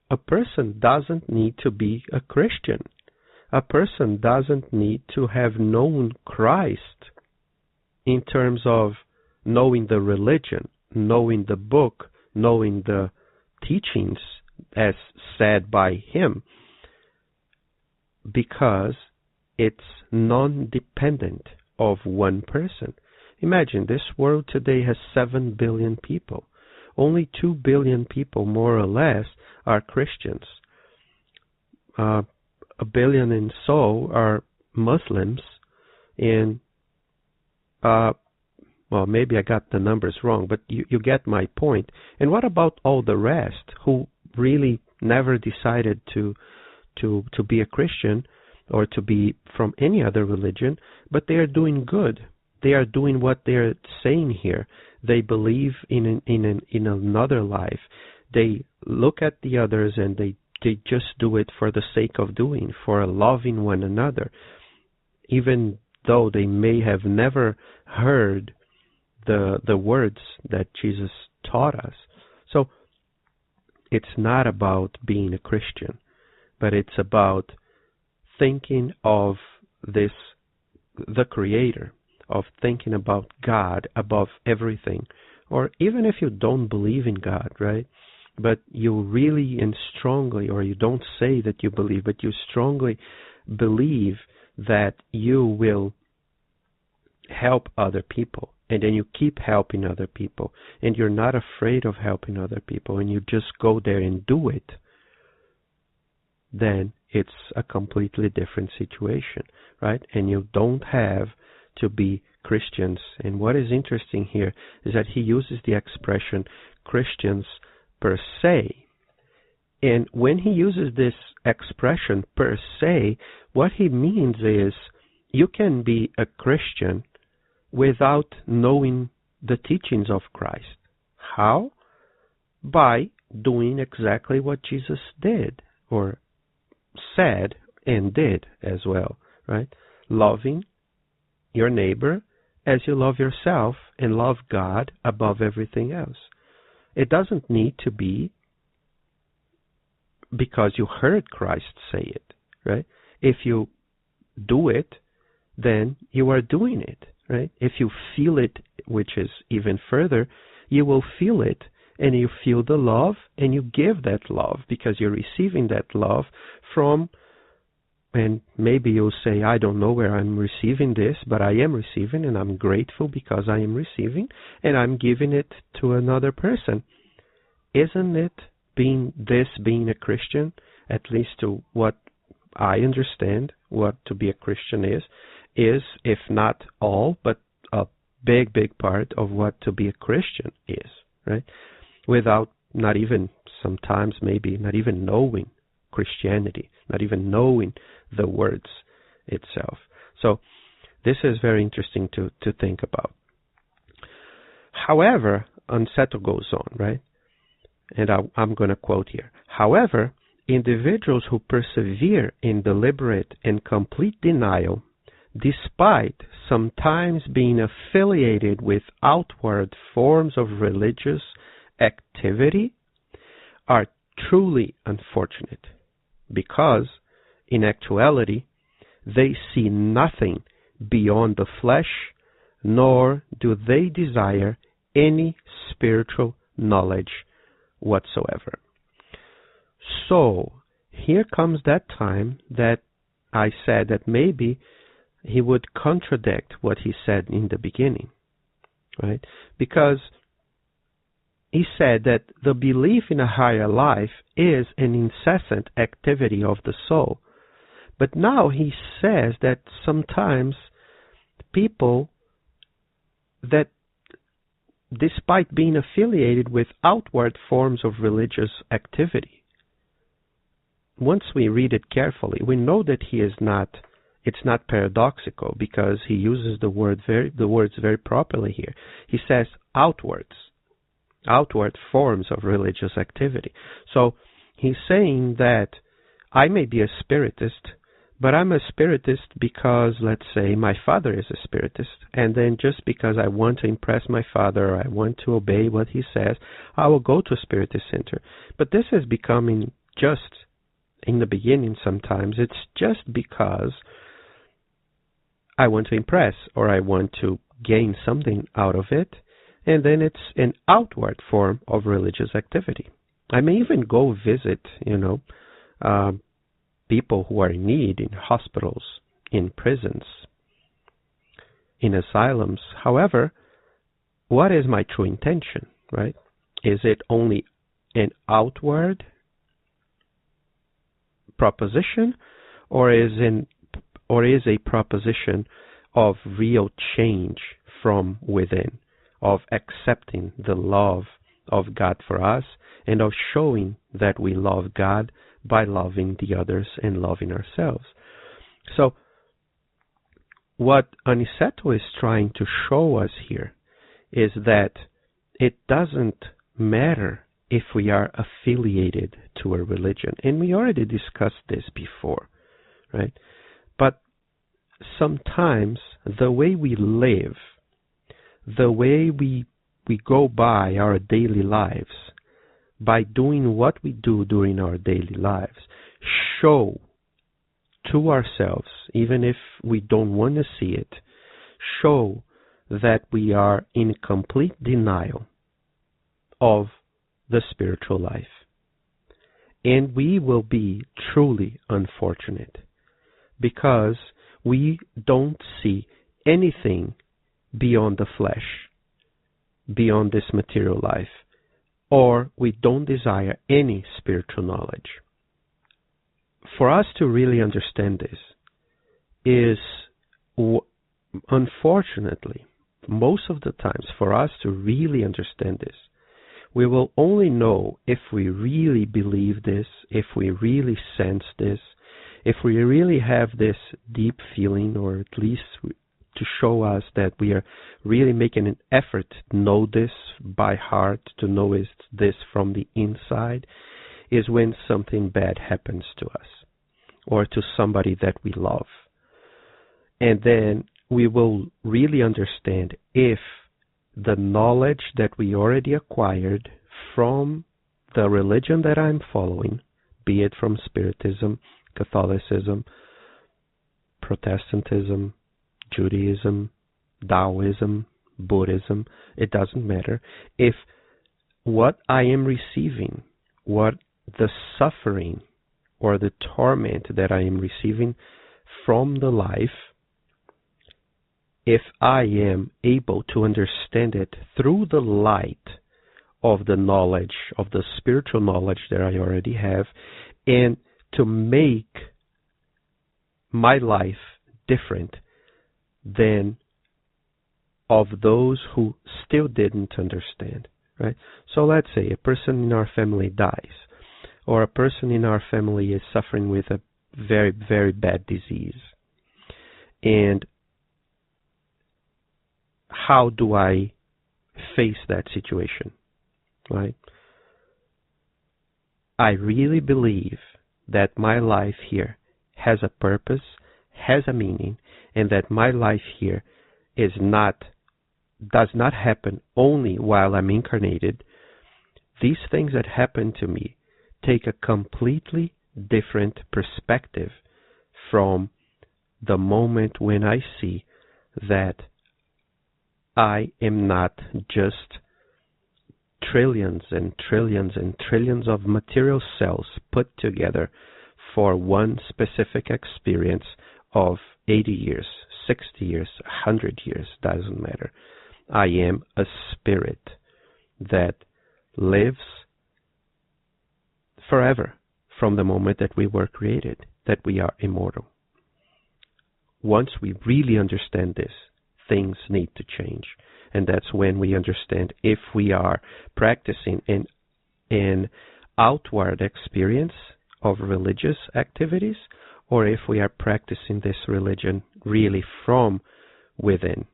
a person doesn't need to be a Christian. A person doesn't need to have known Christ in terms of knowing the religion, knowing the book, knowing the teachings as said by him, because it's non-dependent of one person. Imagine, this world today has 7 billion people. Only 2 billion people, more or less, are Christians. 1 billion and so are Muslims, and well, maybe I got the numbers wrong, but you get my point. And what about all the rest who really never decided to be a Christian or to be from any other religion, but they are doing good. They are doing what they are saying here. They believe in another life. They look at the others and they just do it for the sake of doing, for loving one another, even though they may have never heard the words that Jesus taught us. So it's not about being a Christian, but it's about thinking of the Creator, of thinking about God above everything. Or even if you don't believe in God, right? But you really and strongly, or you don't say that you believe, but you strongly believe that you will help other people. And then you keep helping other people. And you're not afraid of helping other people. And you just go there and do it. Then it's a completely different situation, right? And you don't have to be Christians. And what is interesting here is that he uses the expression Christians per se. And when he uses this expression per se, what he means is you can be a Christian without knowing the teachings of Christ. How? By doing exactly what Jesus did, or said and did as well, right? Loving your neighbor as you love yourself, and love God above everything else. It doesn't need to be because you heard Christ say it, right? If you do it, then you are doing it, right? If you feel it, which is even further, you will feel it, and you feel the love, and you give that love because you're receiving that love from, and maybe you'll say, I don't know where I'm receiving this, but I am receiving, and I'm grateful because I am receiving, and I'm giving it to another person. Isn't it being a Christian, at least to what I understand what to be a Christian is, if not all, but a big part of what to be a Christian is, right? Without not even, sometimes maybe not even knowing Christianity, not even knowing the words itself. So this is very interesting to think about. However, Anseto goes on, right? And I'm going to quote here. However, individuals who persevere in deliberate and complete denial, despite sometimes being affiliated with outward forms of religious activity, are truly unfortunate, because in actuality they see nothing beyond the flesh, nor do they desire any spiritual knowledge whatsoever. So here comes that time that I said that maybe he would contradict what he said in the beginning, right? Because he said that the belief in a higher life is an incessant activity of the soul. But now he says that sometimes people that, despite being affiliated with outward forms of religious activity, once we read it carefully, we know that it's not paradoxical, because he uses the words very properly here. He says outward forms of religious activity. So he's saying that I may be a spiritist, but I'm a spiritist because, let's say, my father is a spiritist, and then just because I want to impress my father, or I want to obey what he says, I will go to a spiritist center. But this is becoming just, in the beginning sometimes, it's just because I want to impress, or I want to gain something out of it, And then it's an outward form of religious activity. I may even go visit, people who are in need in hospitals, in prisons, in asylums. However, what is my true intention, right? Is it only an outward proposition, or is a proposition of real change from within, of accepting the love of God for us and of showing that we love God by loving the others and loving ourselves? So what Aniceto is trying to show us here is that it doesn't matter if we are affiliated to a religion. And we already discussed this before, right? But sometimes the way we live, the way we go by our daily lives, by doing what we do during our daily lives, show to ourselves, even if we don't want to see it, show that we are in complete denial of the spiritual life. And we will be truly unfortunate because we don't see anything beyond the flesh, beyond this material life, or we don't desire any spiritual knowledge. For us to really understand this is, unfortunately, most of the times, for us to really understand this, we will only know if we really believe this, if we really sense this, if we really have this deep feeling, or at least to show us that we are really making an effort to know this by heart, to know this from the inside, is when something bad happens to us or to somebody that we love. And then we will really understand if the knowledge that we already acquired from the religion that I'm following, be it from Spiritism, Catholicism, Protestantism, Judaism, Taoism, Buddhism, it doesn't matter. If what I am receiving, what the suffering or the torment that I am receiving from the life, if I am able to understand it through the light of the knowledge, of the spiritual knowledge that I already have, and to make my life different than of those who still didn't understand, right? So let's say a person in our family dies, or a person in our family is suffering with a very, very bad disease. And how do I face that situation, right? I really believe that my life here has a purpose, has a meaning, and that my life here does not happen only while I'm incarnated. These things that happen to me take a completely different perspective from the moment when I see that I am not just trillions and trillions and trillions of material cells put together for one specific experience of 80 years, 60 years, 100 years, doesn't matter. I am a spirit that lives forever from the moment that we were created, that we are immortal. Once we really understand this, things need to change. And that's when we understand if we are practicing an outward experience of religious activities, or if we are practicing this religion really from within.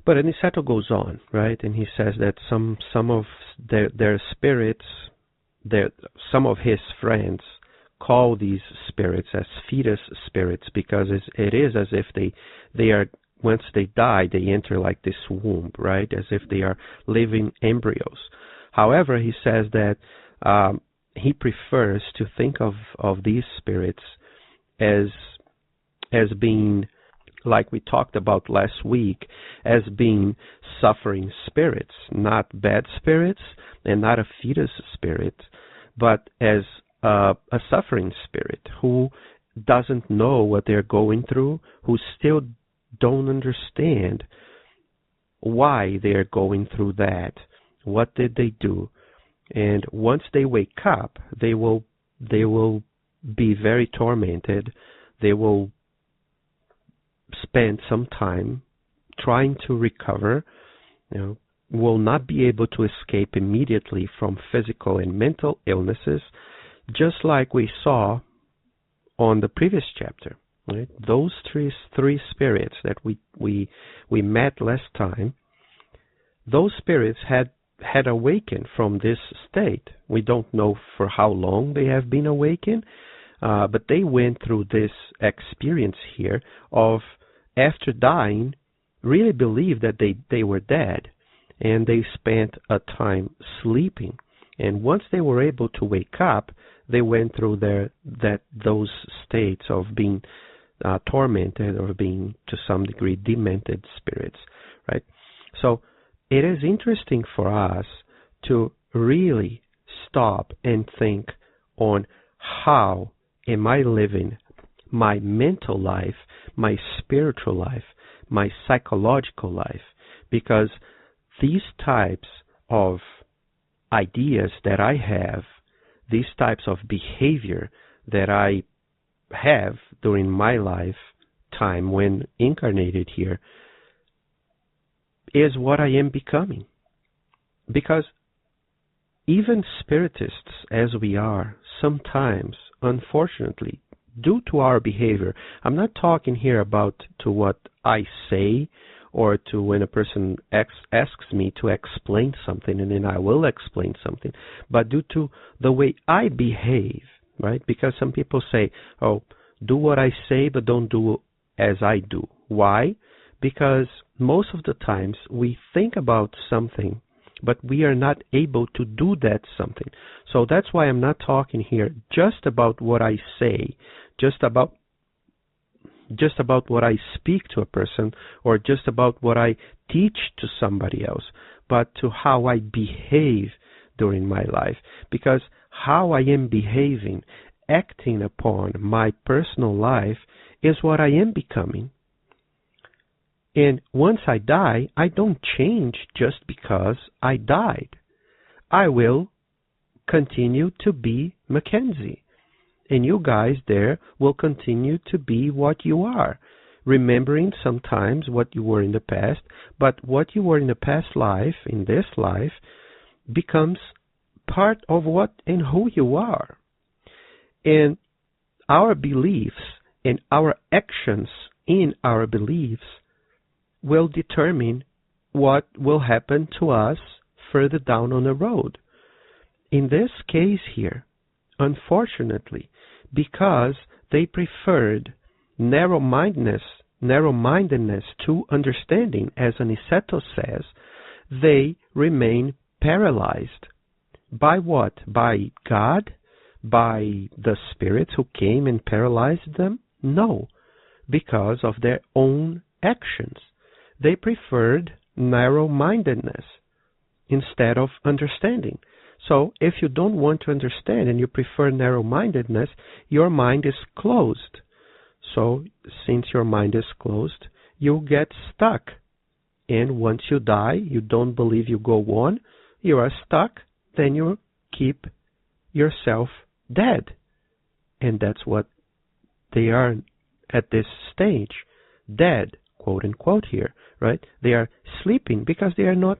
But Aniceto goes on, right? And he says that some of their spirits, some of his friends call these spirits as fetus spirits, because it is as if they are, once they die, they enter like this womb, right? As if they are living embryos. However, he says that he prefers to think of these spirits as being like we talked about last week, as being suffering spirits, not bad spirits and not a fetus spirit, but as a suffering spirit who doesn't know what they're going through, who still don't understand why they're going through that. What did they do? And once they wake up, they will be very tormented. They will spend some time trying to recover, will not be able to escape immediately from physical and mental illnesses, just like we saw on the previous chapter. Right? Those three spirits that we met last time, those spirits had awakened from this state. We don't know for how long they have been awakened, but they went through this experience here of, after dying, really believed that they were dead, and they spent a time sleeping. And once they were able to wake up, they went through those states of being tormented or being, to some degree, demented spirits, right? So it is interesting for us to really stop and think on how am I living my mental life, my spiritual life, my psychological life, because these types of ideas that I have, these types of behavior that I have during my lifetime when incarnated here, is what I am becoming. Because even spiritists as we are, sometimes, unfortunately, due to our behavior, I'm not talking here about to what I say or to when a person asks me to explain something, and then I will explain something, but due to the way I behave, right? Because some people say, oh, do what I say, but don't do as I do. Why? Because most of the times we think about something, but we are not able to do that something. So that's why I'm not talking here just about what I say, just about what I speak to a person, or just about what I teach to somebody else, but to how I behave during my life. Because how I am behaving, acting upon my personal life, is what I am becoming. And once I die, I don't change just because I died. I will continue to be Mackenzie. And you guys there will continue to be what you are, remembering sometimes what you were in the past, but what you were in the past life, in this life, becomes part of what and who you are. And our beliefs and our actions in our beliefs will determine what will happen to us further down on the road. In this case here, unfortunately, because they preferred narrow-mindedness to understanding, as Aniceto says, they remain paralyzed. By what? By God? By the spirits who came and paralyzed them? No, because of their own actions. They preferred narrow-mindedness instead of understanding. So if you don't want to understand and you prefer narrow-mindedness, your mind is closed. So since your mind is closed, you get stuck. And once you die, you don't believe you go on, you are stuck, then you keep yourself dead. And that's what they are at this stage, dead, quote unquote here, right? They are sleeping because they are not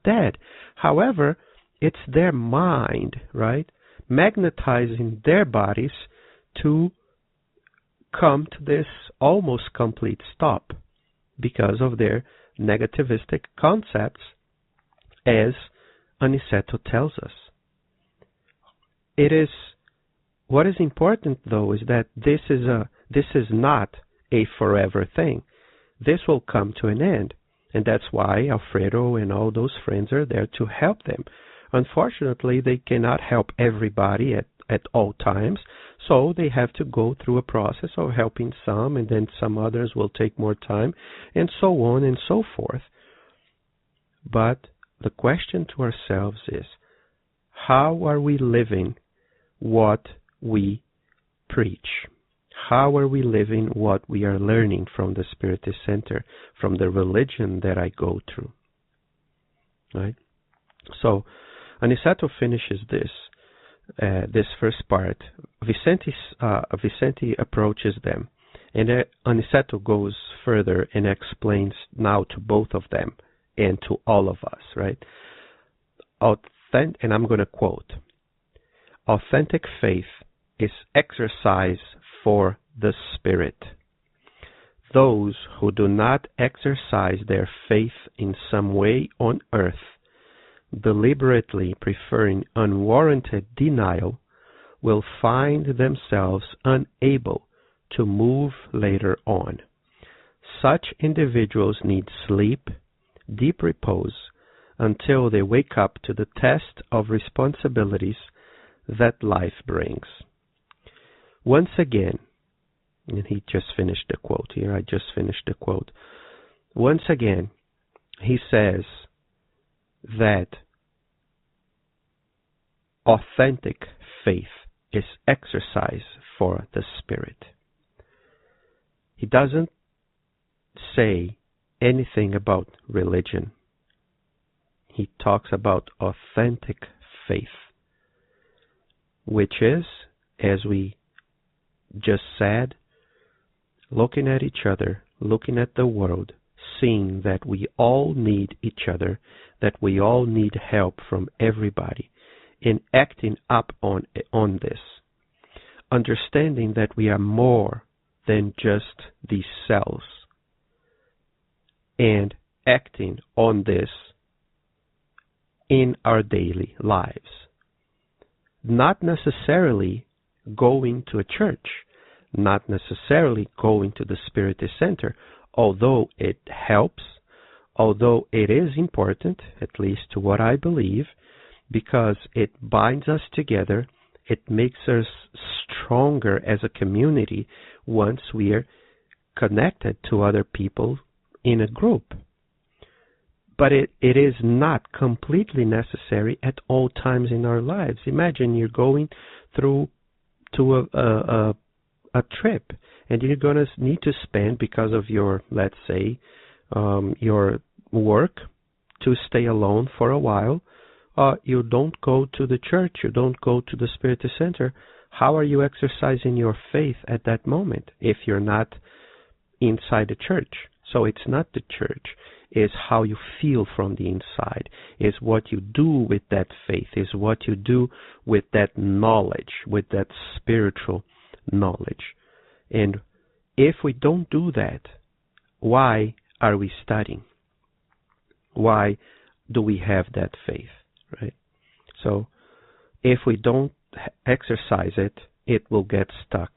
dead. However, it's their mind, right, magnetizing their bodies to come to this almost complete stop because of their negativistic concepts, as Aniceto tells us. What is important, though, is that this is not a forever thing. This will come to an end, and that's why Alfredo and all those friends are there to help them. Unfortunately, they cannot help everybody at at all times. So they have to go through a process of helping some, and then some others will take more time, and so on and so forth. But the question to ourselves is, how are we living what we preach? How are we living what we are learning from the Spiritist Center, from the religion that I go through? Right? So Aniceto finishes this first part. Vicente approaches them, and Aniceto goes further and explains now to both of them and to all of us, right? And I'm going to quote, "Authentic faith is exercise for the Spirit. Those who do not exercise their faith in some way on earth, deliberately preferring unwarranted denial, will find themselves unable to move later on. Such individuals need sleep, deep repose, until they wake up to the test of responsibilities that life brings." Once again, and he just finished the quote here, I just finished the quote. Once again, he says that authentic faith is exercise for the Spirit. He doesn't say anything about religion. He talks about authentic faith, which is, as we just said, looking at each other, looking at the world, seeing that we all need each other, that we all need help from everybody, and acting up on this, understanding that we are more than just these cells, and acting on this in our daily lives. Not necessarily going to a church, not necessarily going to the Spiritist Center, although it helps, although it is important, at least to what I believe, because it binds us together, it makes us stronger as a community once we are connected to other people in a group. But it is not completely necessary at all times in our lives. Imagine you're going through to a trip, and you're going to need to spend, because of your, let's say, your work, to stay alone for a while. You don't go to the church, you don't go to the Spiritist Center. How are you exercising your faith at that moment if you're not inside the church? So it's not the church, it's how you feel from the inside, is what you do with that faith, is what you do with that knowledge, with that spiritual knowledge. And if we don't do that, why are we studying? Why do we have that faith, right? So if we don't exercise it, it will get stuck.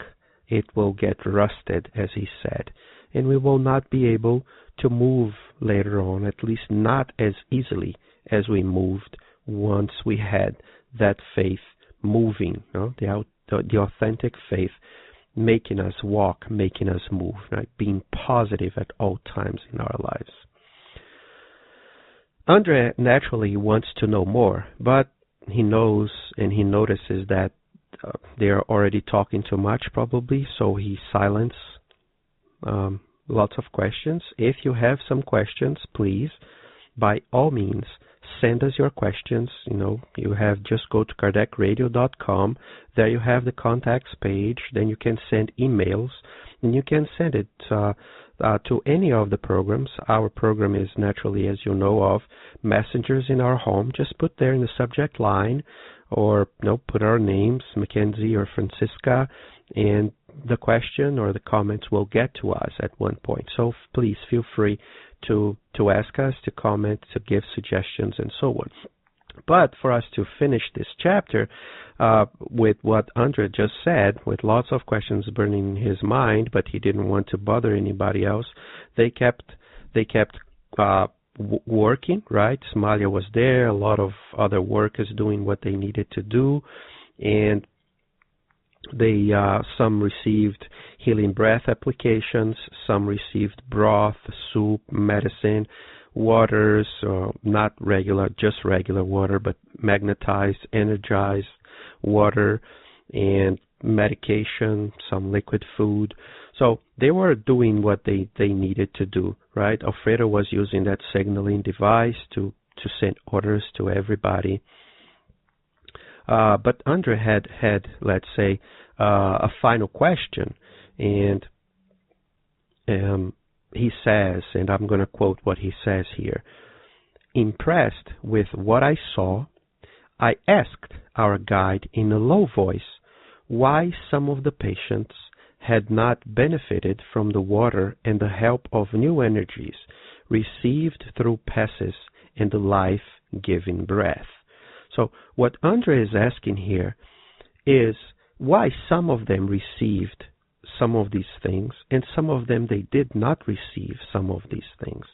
It will get rusted, as he said. And we will not be able to move later on, at least not as easily as we moved once we had that faith moving, the authentic faith making us walk, making us move, right? Being positive at all times in our lives. Andre naturally wants to know more, but he knows and he notices that they are already talking too much probably, so he silences lots of questions. If you have some questions, please, by all means, send us your questions. You have just go to KardecRadio.com. There you have the contacts page. Then you can send emails, and you can send it to any of the programs. Our program is naturally, as you know of, Messengers in Our Home. Just put there in the subject line, or put our names, Mackenzie or Francisca, and the question or the comments will get to us at one point. So please feel free to ask us, to comment, to give suggestions, and so on. But for us to finish this chapter with what Andre just said, with lots of questions burning in his mind, but he didn't want to bother anybody else, they kept working, right? Somalia was there, a lot of other workers doing what they needed to do, and They some received healing breath applications, some received broth, soup, medicine, waters, not regular, just regular water, but magnetized, energized water, and medication, some liquid food. So they were doing what they needed to do, right? Alfredo was using that signaling device to send orders to everybody. But Andre had, let's say, a final question, and he says, and I'm going to quote what he says here, "Impressed with what I saw, I asked our guide in a low voice why some of the patients had not benefited from the water and the help of new energies received through passes and the life-giving breath." So what Andre is asking here is why some of them received some of these things and some of them they did not receive some of these things.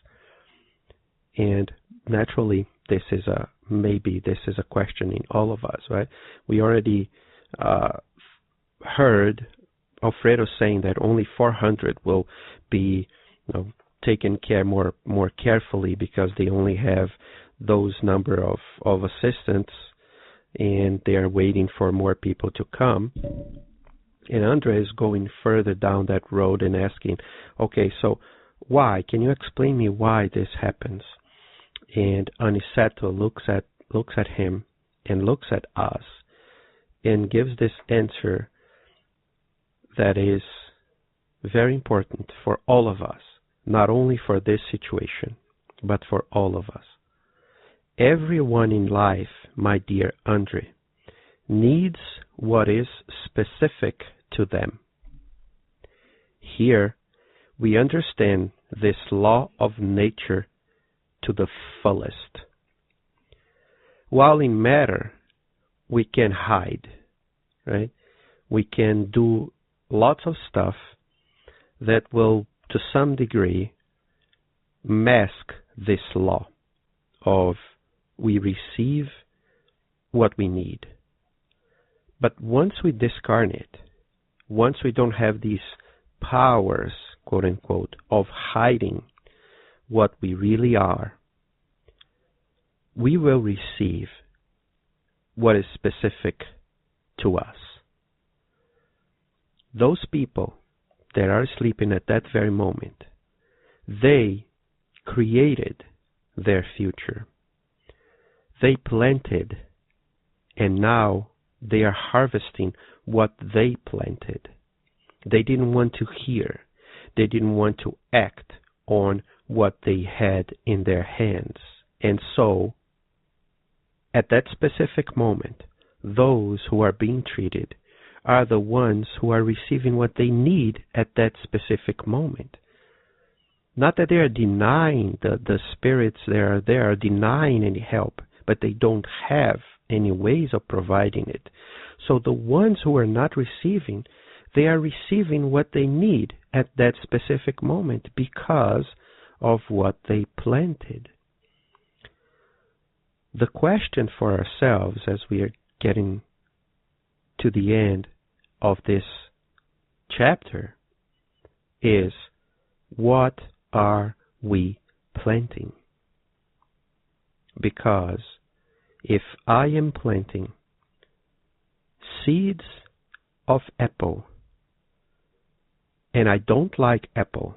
And naturally, this is a question in all of us, right? We already heard Alfredo saying that only 400 will be taken care more carefully because they only have those number of assistants and they are waiting for more people to come. And Andre is going further down that road and asking, okay, so why? Can you explain me why this happens? And Aniceto looks at him and looks at us and gives this answer that is very important for all of us, not only for this situation, but for all of us. Everyone in life, my dear Andre, needs what is specific to them. Here, we understand this law of nature to the fullest. While in matter, we can hide, right? We can do lots of stuff that will, to some degree, mask this law of we receive what we need. But once we discarnate, once we don't have these powers, quote unquote, of hiding what we really are, we will receive what is specific to us. Those people that are sleeping at that very moment, they created their future. They planted, and now they are harvesting what they planted. They didn't want to hear. They didn't want to act on what they had in their hands. And so, at that specific moment, those who are being treated are the ones who are receiving what they need at that specific moment. Not that they are denying the spirits that are denying any help, but they don't have any ways of providing it. So the ones who are not receiving, they are receiving what they need at that specific moment because of what they planted. The question for ourselves as we are getting to the end of this chapter is, what are we planting? Because if I am planting seeds of apple and I don't like apple,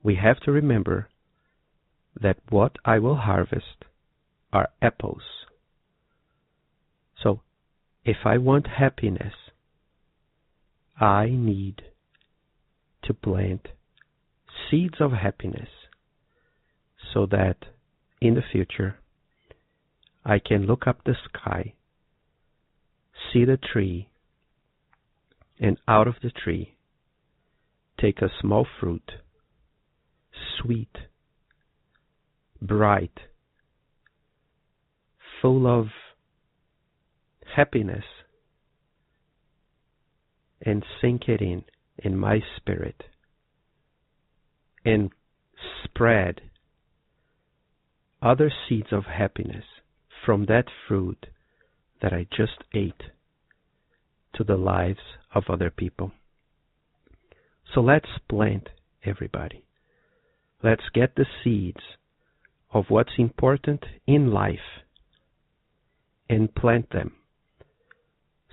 we have to remember that what I will harvest are apples. So if I want happiness, I need to plant seeds of happiness so that in the future I can look up the sky, see the tree, and out of the tree take a small fruit, sweet, bright, full of happiness, and sink it in my spirit and spread other seeds of happiness from that fruit that I just ate to the lives of other people. So let's plant, everybody. Let's get the seeds of what's important in life and plant them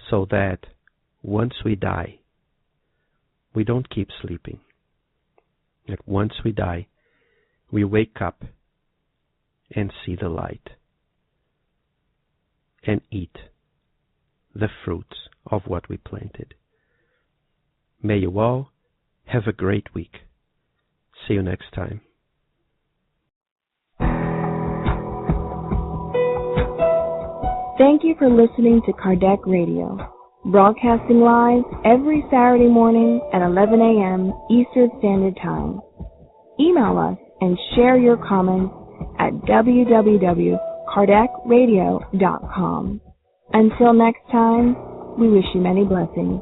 so that once we die, we don't keep sleeping. That once we die, we wake up and see the light and eat the fruits of what we planted. May you all have a great week. See you next time. Thank you for listening to Kardec Radio, broadcasting live every Saturday morning at 11 a.m. Eastern Standard Time. Email us and share your comments at www.kardecradio.com. Until next time, we wish you many blessings.